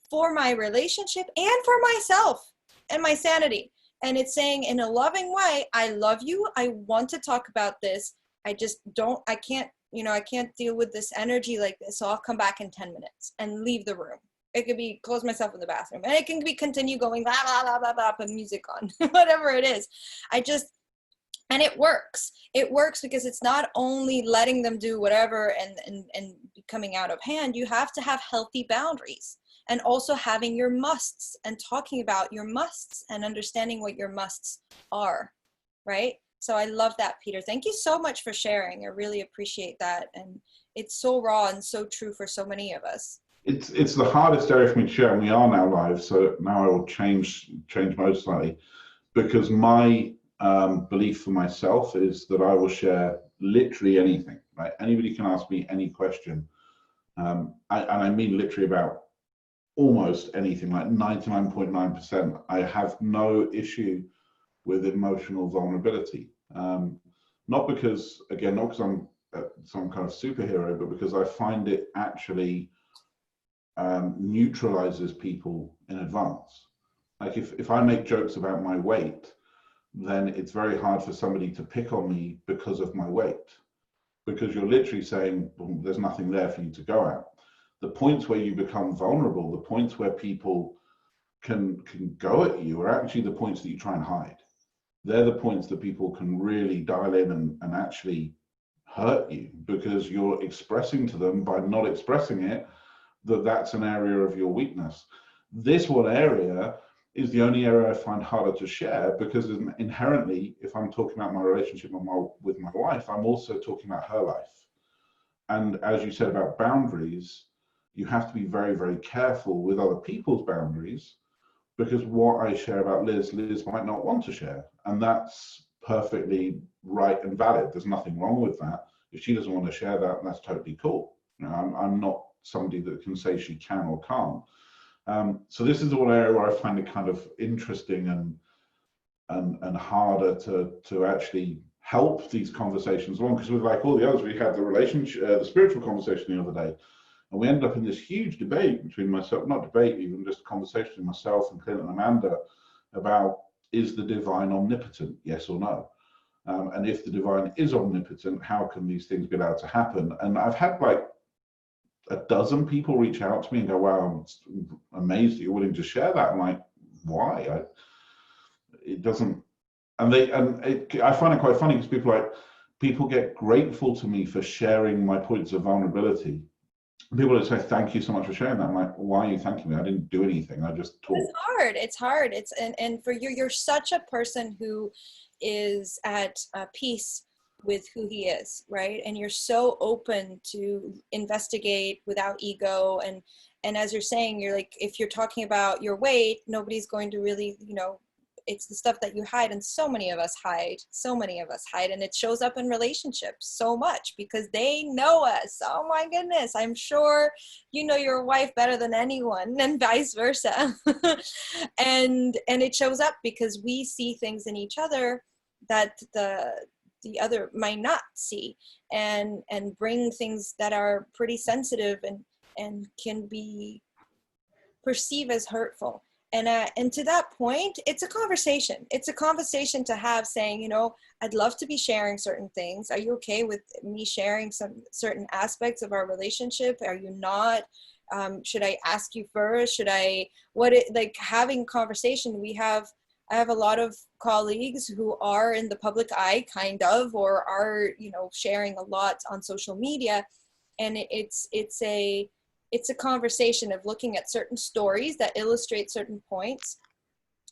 for my relationship, and for myself and my sanity. And it's saying in a loving way, I love you. I want to talk about this. I can't deal with this energy like this. So I'll come back in 10 minutes and leave the room. It could be close myself in the bathroom, and it can be continue going blah, blah, blah, blah, blah, put music on, whatever it is. And it works. It works because it's not only letting them do whatever and coming out of hand. You have to have healthy boundaries, and also having your musts and talking about your musts and understanding what your musts are, right? So I love that, Peter. Thank you so much for sharing. I really appreciate that. And it's so raw and so true for so many of us. It's the hardest area for me to share, and we are now live, so now I will change mode slightly, because my belief for myself is that I will share literally anything, right? Anybody can ask me any question. And I mean literally about almost anything, like 99.9%. I have no issue with emotional vulnerability. Not because I'm some kind of superhero, but because I find it actually neutralizes people in advance. Like if I make jokes about my weight, then it's very hard for somebody to pick on me because of my weight, because you're literally saying, well, there's nothing there for you to go at. The points where you become vulnerable, the points where people can go at you, are actually the points that you try and hide. They're the points that people can really dial in and actually hurt you, because you're expressing to them by not expressing it that that's an area of your weakness. This one area is the only area I find harder to share, because inherently, if I'm talking about my relationship with my wife, I'm also talking about her life. And as you said about boundaries, you have to be very, very careful with other people's boundaries, because what I share about Liz might not want to share. And that's perfectly right and valid. There's nothing wrong with that. If she doesn't want to share that, that's totally cool. You know, I'm not somebody that can say she can or can't. So this is the one area where I find it kind of interesting and harder to actually help these conversations along, because with like all the others, we had the relationship, the spiritual conversation the other day, and we ended up in this huge debate between myself, not debate, even just a conversation with myself and Clint and Amanda about, is the divine omnipotent, yes or no? And if the divine is omnipotent, how can these things be allowed to happen? And I've had like a dozen people reach out to me and go, wow, I'm amazed that you're willing to share that. I'm like, why? It doesn't, I find it quite funny, because people get grateful to me for sharing my points of vulnerability. People that say, thank you so much for sharing that. I'm like, why are you thanking me? I didn't do anything. I just talked. It's hard. And for you, you're such a person who is at peace with who he is, right? And you're so open to investigate without ego. And as you're saying, you're like, if you're talking about your weight, nobody's going to really, it's the stuff that you hide, and so many of us hide, and it shows up in relationships so much because they know us. Oh my goodness, I'm sure you know your wife better than anyone, and vice versa. and it shows up because we see things in each other that the other might not see, and bring things that are pretty sensitive and can be perceived as hurtful. And to that point, it's a conversation. It's a conversation to have, saying, I'd love to be sharing certain things. Are you okay with me sharing some certain aspects of our relationship? Are you not? Should I ask you first? Like having conversation? I have a lot of colleagues who are in the public eye, kind of, or are, sharing a lot on social media. And it's a conversation of looking at certain stories that illustrate certain points.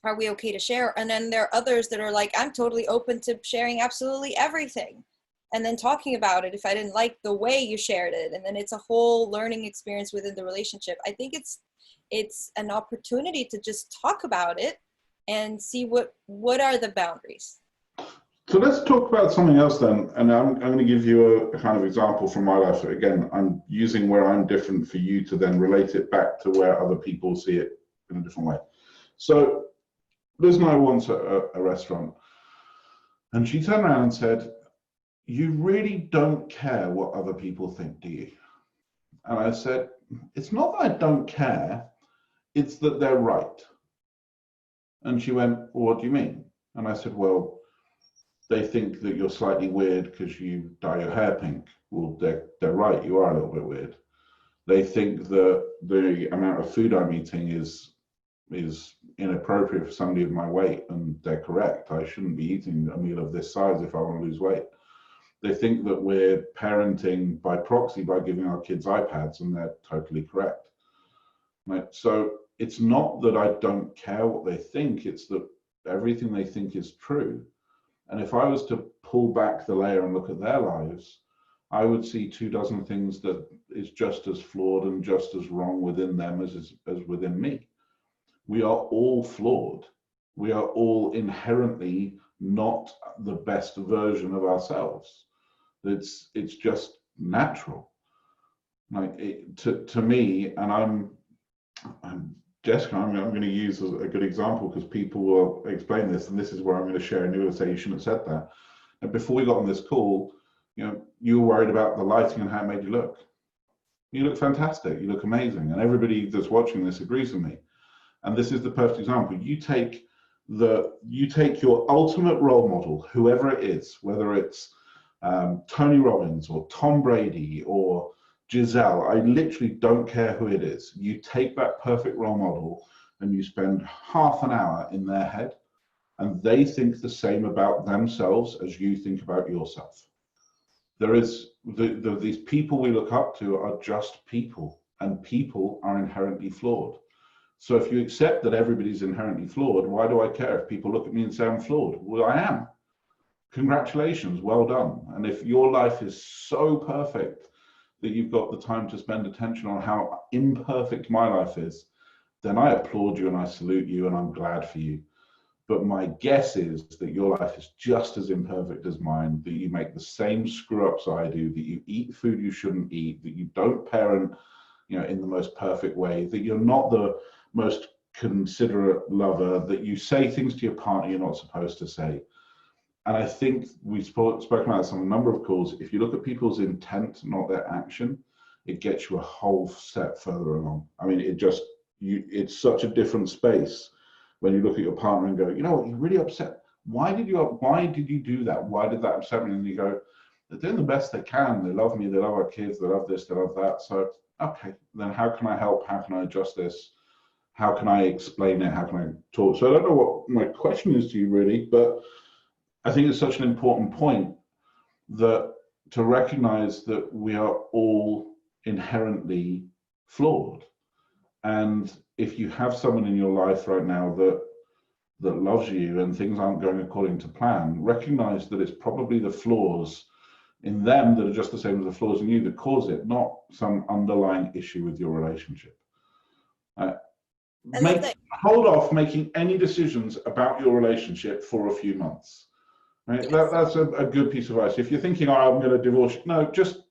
Are we okay to share? And then there are others that are like, I'm totally open to sharing absolutely everything, and then talking about it if I didn't like the way you shared it. And then it's a whole learning experience within the relationship. I think it's an opportunity to just talk about it and see what are the boundaries. So let's talk about something else then, and I'm going to give you a kind of example from my life. Again, I'm using where I'm different for you to then relate it back to where other people see it in a different way. So Liz and I were once at a restaurant, and she turned around and said, you really don't care what other people think, do you? And I said, it's not that I don't care, it's that they're right. And she went, well, what do you mean? And I said, well, they think that you're slightly weird because you dye your hair pink. Well, they're right, you are a little bit weird. They think that the amount of food I'm eating is inappropriate for somebody of my weight, and they're correct. I shouldn't be eating a meal of this size if I want to lose weight. They think that we're parenting by proxy by giving our kids iPads, and they're totally correct. Right? So it's not that I don't care what they think, it's that everything they think is true. And if I was to pull back the layer and look at their lives, I would see 24 things that is just as flawed and just as wrong within them as within me. We are all flawed. We are all inherently not the best version of ourselves. It's just natural. Like to me, and I'm Jessica, I'm going to use as a good example because people will explain this, and this is where I'm going to share, and you will say you shouldn't have said that. And before we got on this call, you were worried about the lighting and how it made you look. You look fantastic. You look amazing, and everybody that's watching this agrees with me. And this is the perfect example. You take your ultimate role model, whoever it is, whether it's Tony Robbins or Tom Brady or Giselle, I literally don't care who it is. You take that perfect role model and you spend half an hour in their head, and they think the same about themselves as you think about yourself. There is these people we look up to are just people, and people are inherently flawed. So if you accept that everybody's inherently flawed, why do I care if people look at me and say I'm flawed? Well, I am. Congratulations, well done. And if your life is so perfect that you've got the time to spend attention on how imperfect my life is, then I applaud you and I salute you and I'm glad for you. But my guess is that your life is just as imperfect as mine, that you make the same screw-ups I do, that you eat food you shouldn't eat, that you don't parent, in the most perfect way, that you're not the most considerate lover, that you say things to your partner you're not supposed to say. And I think we've spoken about this on a number of calls. If you look at people's intent, not their action, it gets you a whole step further along. I mean, it's such a different space when you look at your partner and go, you know what, you're really upset. Why did you do that? Why did that upset me? And you go, they're doing the best they can. They love me. They love our kids. They love this. They love that. So, okay, then how can I help? How can I adjust this? How can I explain it? How can I talk? So I don't know what my question is to you really, but I think it's such an important point that to recognize that we are all inherently flawed. And if you have someone in your life right now that loves you and things aren't going according to plan, recognize that it's probably the flaws in them that are just the same as the flaws in you that cause it, not some underlying issue with your relationship. Hold off making any decisions about your relationship for a few months. Right? Yes. That's a good piece of advice. If you're thinking, I'm going to divorce, no, just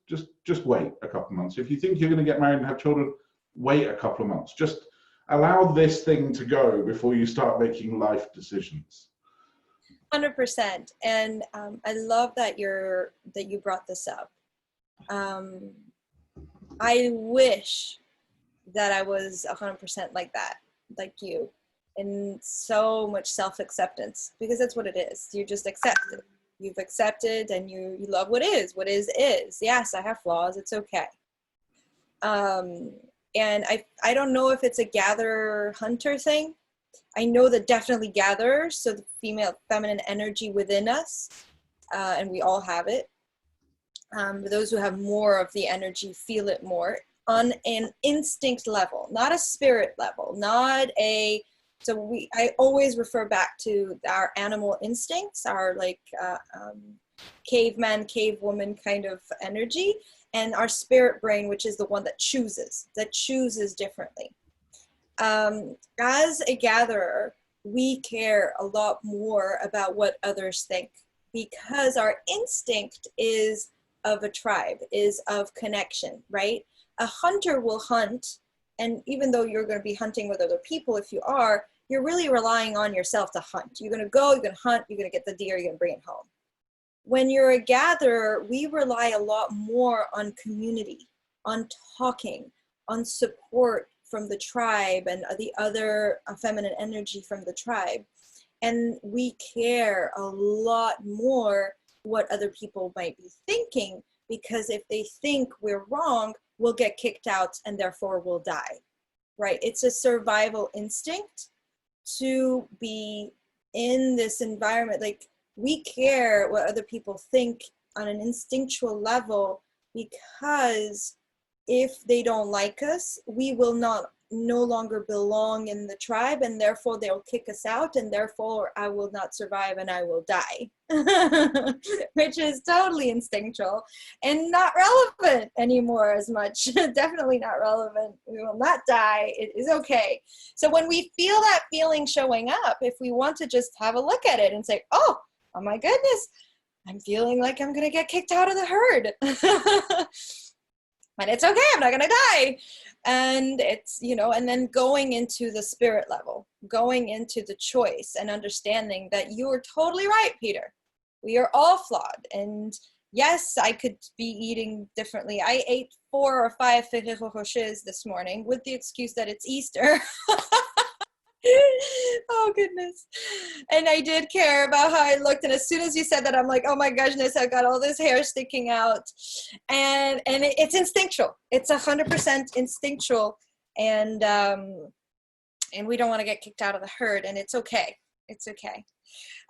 wait a couple of months. If you think you're going to get married and have children, wait a couple of months. Just allow this thing to go before you start making life decisions. 100%. And I love that you brought this up. I wish that I was 100% like that, like you, and so much self-acceptance, because that's what it is. You just accept it. You've accepted and you love what is. What is. Yes, I have flaws. It's okay. And I don't know if it's a gatherer-hunter thing. I know that definitely gatherers, so the feminine energy within us, and we all have it. Those who have more of the energy feel it more on an instinct level, not a spirit level, I always refer back to our animal instincts, our caveman, cavewoman kind of energy, and our spirit brain, which is the one that chooses differently. As a gatherer, we care a lot more about what others think, because our instinct is of a tribe, is of connection, right? A hunter will hunt, and even though you're going to be hunting with other people, if you are, you're really relying on yourself to hunt. You're going to go, you're going to hunt, you're going to get the deer, you're going to bring it home. When you're a gatherer, we rely a lot more on community, on talking, on support from the tribe and the other feminine energy from the tribe. And we care a lot more what other people might be thinking, because if they think we're wrong, we'll get kicked out and therefore we'll die, right? It's a survival instinct to be in this environment. Like, we care what other people think on an instinctual level, because if they don't like us, we will no longer belong in the tribe, and therefore they'll kick us out, and therefore I will not survive and I will die. Which is totally instinctual and not relevant anymore as much. Definitely not relevant. We will not die. It is okay. So when we feel that feeling showing up, if we want to just have a look at it and say, oh my goodness, I'm feeling like I'm going to get kicked out of the herd. And it's okay, I'm not going to die. And it's, and then going into the spirit level, going into the choice and understanding that you are totally right, Peter. We are all flawed. And yes, I could be eating differently. I ate 4 or 5 feijoas this morning with the excuse that it's Easter. Oh goodness. And I did care about how I looked, and as soon as you said that, I'm like, oh my goodness, I've got all this hair sticking out. And it's instinctual. It's 100% instinctual. And we don't want to get kicked out of the herd, and it's okay. It's okay.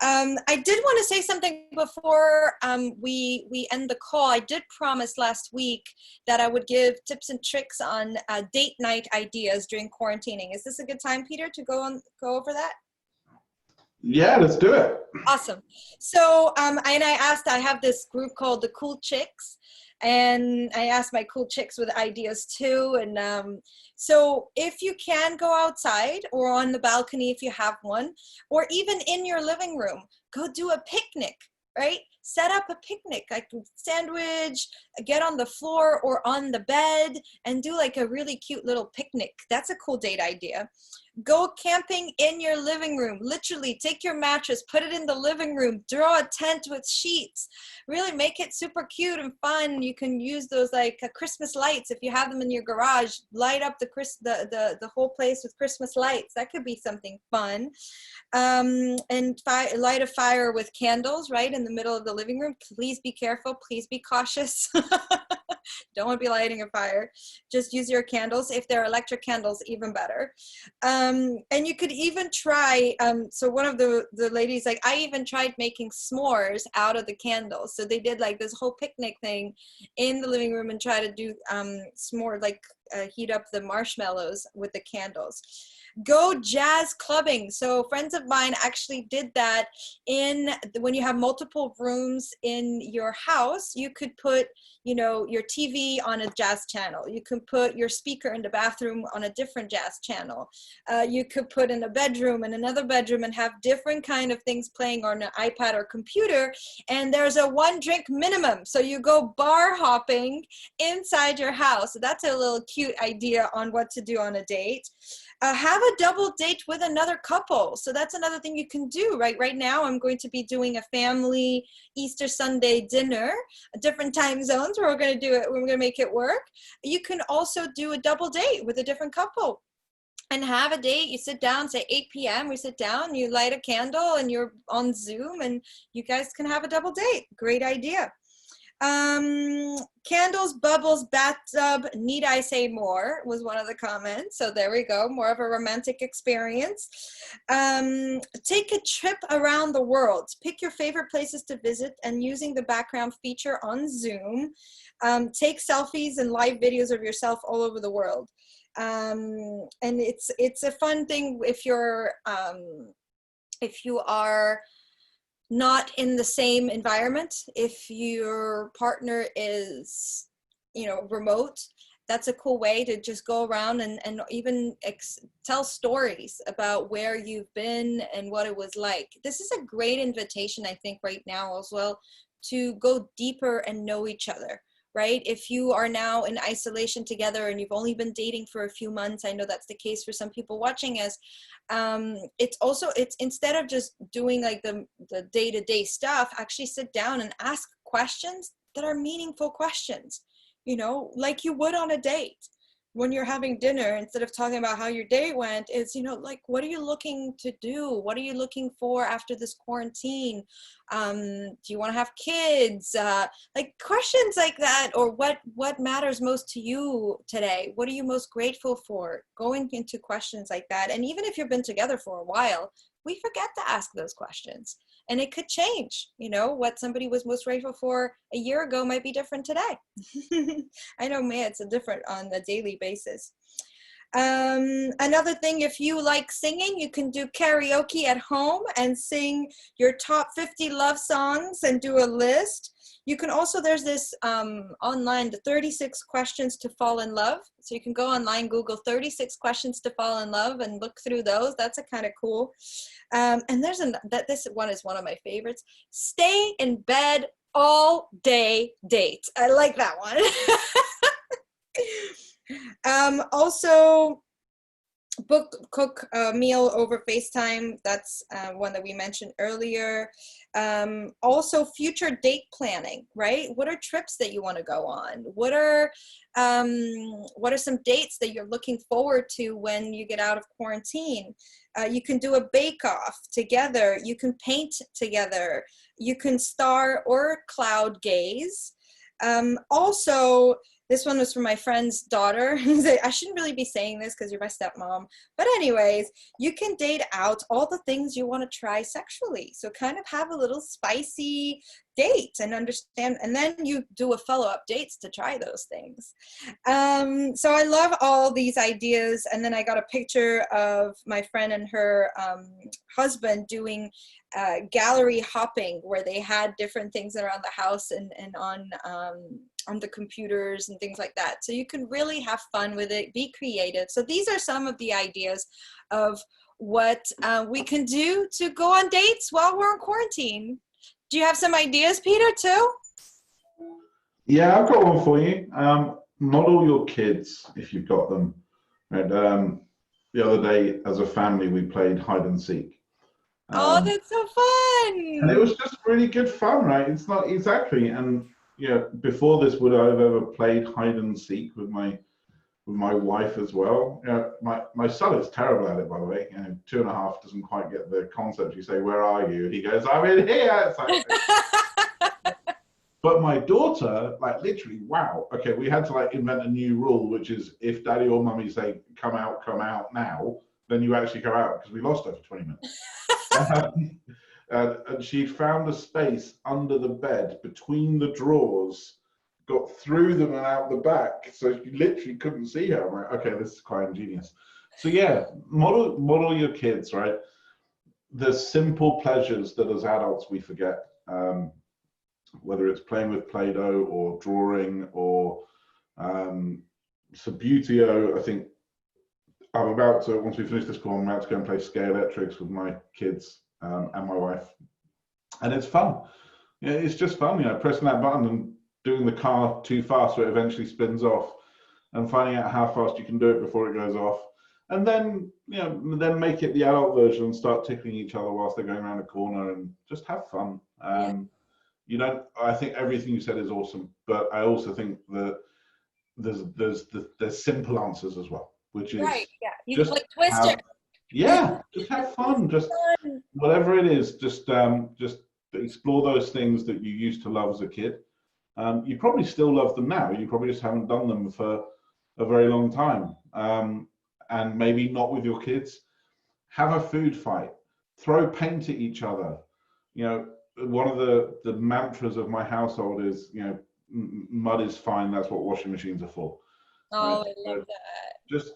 I did want to say something before we end the call. I did promise last week that I would give tips and tricks on date night ideas during quarantining. Is this a good time, Peter, to go over that? Yeah, let's do it. Awesome. So, and I have this group called the Cool Chicks, and I asked my cool chicks with ideas too. And so if you can go outside or on the balcony if you have one, or even in your living room, go do a picnic, right? Set up a picnic, like sandwich, get on the floor or on the bed and do like a really cute little picnic. That's a cool date idea. Go camping in your living room. Literally take your mattress, put it in the living room, draw a tent with sheets, really make it super cute and fun. You can use those like Christmas lights if you have them in your garage. Light up the whole place with Christmas lights. That could be something fun. And light a fire with candles right in the middle of the living room. Please be careful. Please be cautious. Don't want to be lighting a fire. Just use your candles. If they're electric candles, even better. And you could even try, so one of the ladies, like, I even tried making s'mores out of the candles. So they did like this whole picnic thing in the living room and try to do s'more, like heat up the marshmallows with the candles. Go jazz clubbing. So friends of mine actually did that when you have multiple rooms in your house. You could put, your TV on a jazz channel. You can put your speaker in the bathroom on a different jazz channel. You could put in a bedroom and another bedroom and have different kind of things playing on an iPad or computer. And there's a 1 drink minimum. So you go bar hopping inside your house. So that's a little cute idea on what to do on a date. Have a double date with another couple. So that's another thing you can do, right? Right now, I'm going to be doing a family Easter Sunday dinner, different time zones where we're going to do it. We're going to make it work. You can also do a double date with a different couple and have a date. You sit down, say 8 p.m. We sit down, you light a candle and you're on Zoom and you guys can have a double date. Great idea. Candles, bubbles, bathtub, need I say more was one of the comments. So there we go, more of a romantic experience. Take a trip around the world. Pick your favorite places to visit and using the background feature on Zoom. Take selfies and live videos of yourself all over the world. And it's a fun thing if you are not in the same environment. If your partner is, remote, that's a cool way to just go around and even tell stories about where you've been and what it was like. This is a great invitation, I think, right now as well, to go deeper and know each other. Right? If you are now in isolation together and you've only been dating for a few months, I know that's the case for some people watching us. It's instead of just doing like the day-to-day stuff, actually sit down and ask questions that are meaningful questions, like you would on a date. When you're having dinner, instead of talking about how your day went, it's, like, what are you looking to do? What are you looking for after this quarantine? Do you want to have kids? Like questions like that, or what matters most to you today? What are you most grateful for? Going into questions like that. And even if you've been together for a while, we forget to ask those questions. And it could change, what somebody was most grateful for a year ago might be different today. I know, it's different on a daily basis. Another thing, if you like singing, you can do karaoke at home and sing your top 50 love songs and do a list. You can also, there's this online, the 36 questions to fall in love. So you can go online, Google 36 questions to fall in love and look through those. That's a kind of cool. And there's this one is one of my favorites. Stay in bed all day date. I like that one. Also, cook a meal over FaceTime. That's one that we mentioned earlier. Also future date planning, right? What are trips that you want to go on? What are some dates that you're looking forward to when you get out of quarantine? You can do a bake-off together. You can paint together. You can star or cloud gaze. Also, this one was from my friend's daughter. I shouldn't really be saying this because you're my stepmom. But anyways, you can date out all the things you want to try sexually. So kind of have a little spicy date and understand, and then you do a follow-up dates to try those things. So I love all these ideas. And then I got a picture of my friend and her husband doing gallery hopping, where they had different things around the house and on the computers and things like that. So you can really have fun with it, be creative. So these are some of the ideas of what we can do to go on dates while we're in quarantine. Do you have some ideas, Peter, too? Yeah, I've got one for you. Model your kids if you've got them. Right. The other day, as a family, we played hide and seek. Oh, that's so fun! And it was just really good fun, right? It's not exactly. And before this, would I have ever played hide and seek with my wife as well? My son is terrible at it, by the way. 2.5 doesn't quite get the concept. You say, "Where are you?" And he goes, "I'm in here." It's like, but my daughter, like literally, wow. Okay, we had to like invent a new rule, which is if daddy or mummy say, come out now, then you actually come out, because we lost her for 20 minutes. And she found a space under the bed between the drawers, got through them and out the back, so you literally couldn't see her. I'm like, okay, this is quite ingenious. So yeah, model your kids, right? There's simple pleasures that as adults we forget. Whether it's playing with Play-Doh or drawing or Subbuteo. I think I'm about to, once we finish this call, I'm about to go and play Scalextrics with my kids and my wife. And it's fun. Yeah, it's just fun, pressing that button and doing the car too fast so it eventually spins off, and finding out how fast you can do it before it goes off. And then, then make it the adult version and start tickling each other whilst they're going around a corner, and just have fun. I think everything you said is awesome, but I also think that there's simple answers as well, which is right. Yeah, you can play Twister. Just have fun. Just whatever it is, just explore those things that you used to love as a kid. You probably still love them now. You probably just haven't done them for a very long time. And maybe not with your kids. Have a food fight. Throw paint at each other. One of the mantras of my household is, mud is fine. That's what washing machines are for. Oh, right? I love that. Just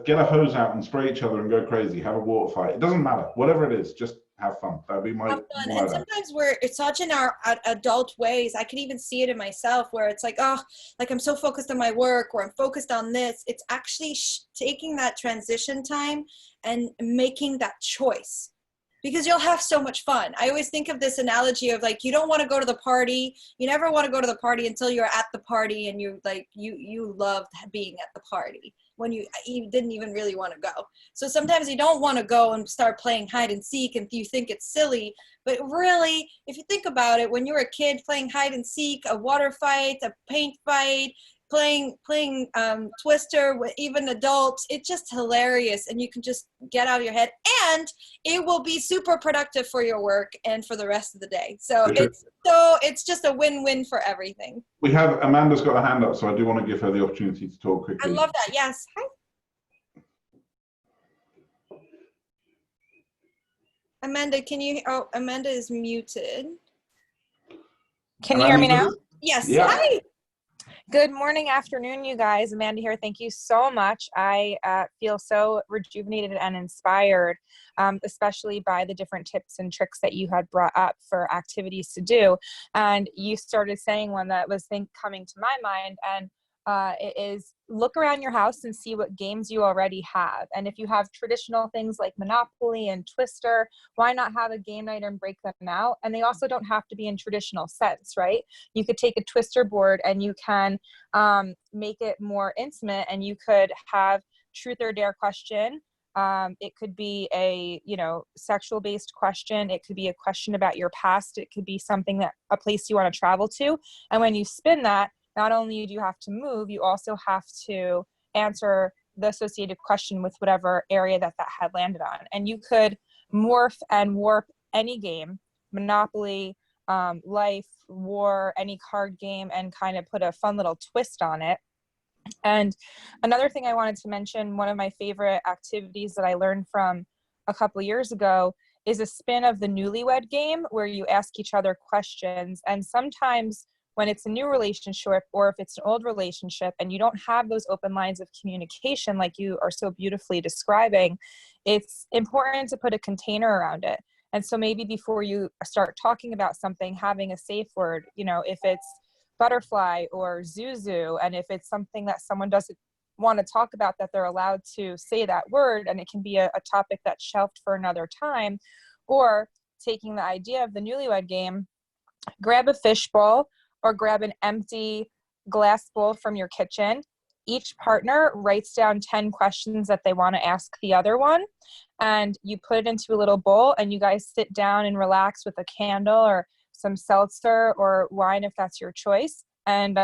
get a hose out and spray each other and go crazy. Have a water fight. It doesn't matter. Whatever it is, just have fun. That'd be my. And sometimes it's such in our adult ways. I can even see it in myself, where it's like, oh, like I'm so focused on my work, or I'm focused on this. It's actually taking that transition time and making that choice, because you'll have so much fun. I always think of this analogy of like, you don't want to go to the party. You never want to go to the party until you're at the party and you loved being at the party when you didn't even really want to go. So sometimes you don't want to go and start playing hide and seek and you think it's silly, but really, if you think about it, when you were a kid playing hide and seek, a water fight, a paint fight, playing Twister with even adults, it's just hilarious, and you can just get out of your head, and it will be super productive for your work and for the rest of the day. So it's just a win-win for everything. We have Amanda's got a hand up, so I do want to give her the opportunity to talk quickly. I love that. Yes. Hi. Amanda, can you? Oh, Amanda is muted. Can you hear me now? Yes. Yeah. Hi. Good morning, afternoon, you guys. Amanda here. Thank you so much. I feel so rejuvenated and inspired, especially by the different tips and tricks that you had brought up for activities to do. And you started saying one that was coming to my mind, and it is look around your house and see what games you already have. And if you have traditional things like Monopoly and Twister, why not have a game night and break them out? And they also don't have to be in traditional sense, right? You could take a Twister board and you can make it more intimate, and you could have truth or dare question It could be a, sexual based question. It could be a question about your past. It could be something a place you want to travel to. And when you spin that, not only do you have to move, you also have to answer the associated question with whatever area that had landed on. And you could morph and warp any game, Monopoly, Life, War, any card game, and kind of put a fun little twist on it. And another thing I wanted to mention, one of my favorite activities that I learned from a couple of years ago is a spin of the Newlywed Game, where you ask each other questions. And sometimes when it's a new relationship, or if it's an old relationship and you don't have those open lines of communication like you are so beautifully describing, it's important to put a container around it. And so maybe before you start talking about something, having a safe word, if it's butterfly or Zuzu, and if it's something that someone doesn't want to talk about, that they're allowed to say that word, and it can be a topic that's shelved for another time. Or taking the idea of the Newlywed Game, grab a fishbowl or grab an empty glass bowl from your kitchen. Each partner writes down 10 questions that they want to ask the other one, and you put it into a little bowl, and you guys sit down and relax with a candle or some seltzer or wine if that's your choice, and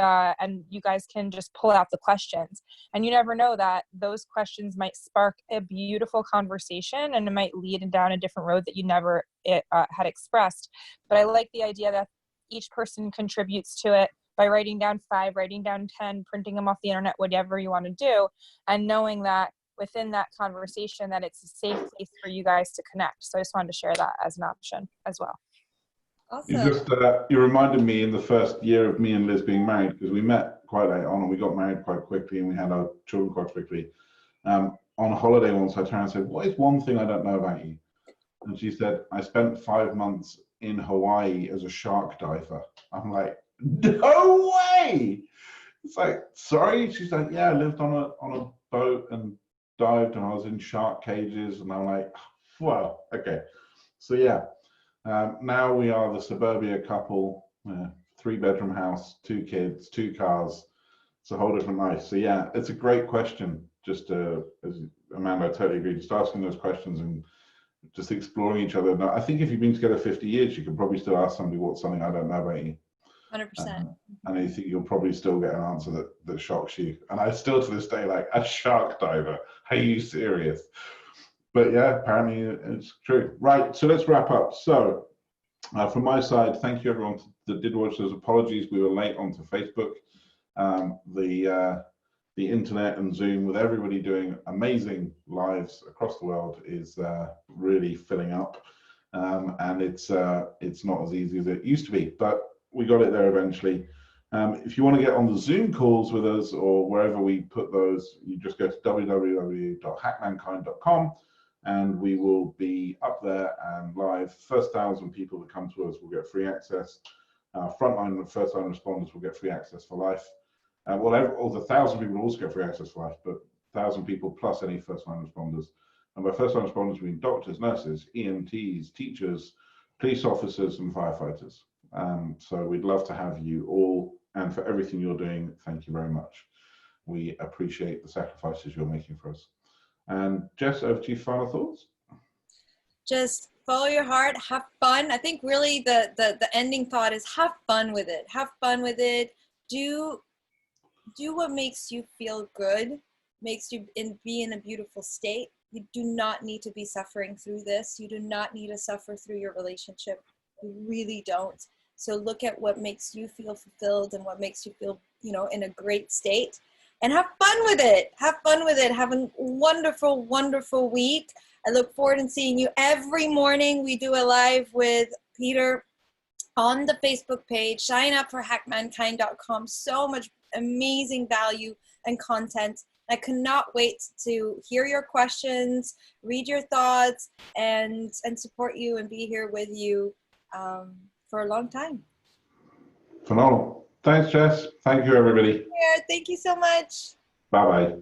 you guys can just pull out the questions. And you never know, that those questions might spark a beautiful conversation, and it might lead down a different road that you never had expressed. But I like the idea that each person contributes to it by writing down 5, writing down 10, printing them off the internet, whatever you want to do, and knowing that within that conversation that it's a safe place for you guys to connect. So I just wanted to share that as an option as well. Awesome. You reminded me in the first year of me and Liz being married, because we met quite late on and we got married quite quickly and we had our children quite quickly. On a holiday once, I turned and said, "What is one thing I don't know about you?" And she said, "I spent 5 months in Hawaii as a shark diver." I'm like, "No way!" It's like, "Sorry?" She's like, "Yeah, I lived on a boat and dived, and I was in shark cages." And I'm like, "Wow, okay." So yeah, now we are the suburbia couple, 3-bedroom house, 2 kids, 2 cars. It's a whole different life. So yeah, it's a great question. Just as Amanda, I totally agree. Just asking those questions and just exploring each other. Now, I think if you've been together 50 years, you can probably still ask somebody what's something I don't know about you. 100%. And I think you'll probably still get an answer that shocks you. And I still to this day, like, a shark diver. Are you serious? But yeah, apparently it's true. Right, so let's wrap up. So from my side, thank you everyone that did watch those. Apologies, we were late onto Facebook. The internet and Zoom, with everybody doing amazing lives across the world, is really filling up. And it's not as easy as it used to be, but we got it there eventually. If you want to get on the Zoom calls with us or wherever we put those, you just go to www.hackmankind.com and we will be up there and live. First 1,000 people that come to us will get free access. Frontline and first line responders will get free access for life. All the 1,000 people will also get free access for life, but 1,000 people plus any first line responders. And by first line responders, we mean doctors, nurses, EMTs, teachers, police officers, and firefighters. So we'd love to have you all, and for everything you're doing, thank you very much. We appreciate the sacrifices you're making for us. And Jess, over to you, final thoughts? Just follow your heart, have fun. I think really the ending thought is have fun with it. Have fun with it. Do what makes you feel good, makes you be in a beautiful state. You do not need to be suffering through this. You do not need to suffer through your relationship. You really don't. So look at what makes you feel fulfilled and what makes you feel, in a great state, and have fun with it. Have fun with it. Have a wonderful, wonderful week. I look forward to seeing you every morning. We do a live with Peter on the Facebook page. Sign up for hackmankind.com. So much amazing value and content. I cannot wait to hear your questions, read your thoughts, and support you and be here with you for a long time. Phenomenal. Thanks, Jess. Thank you, everybody. Yeah, thank you so much. Bye-bye.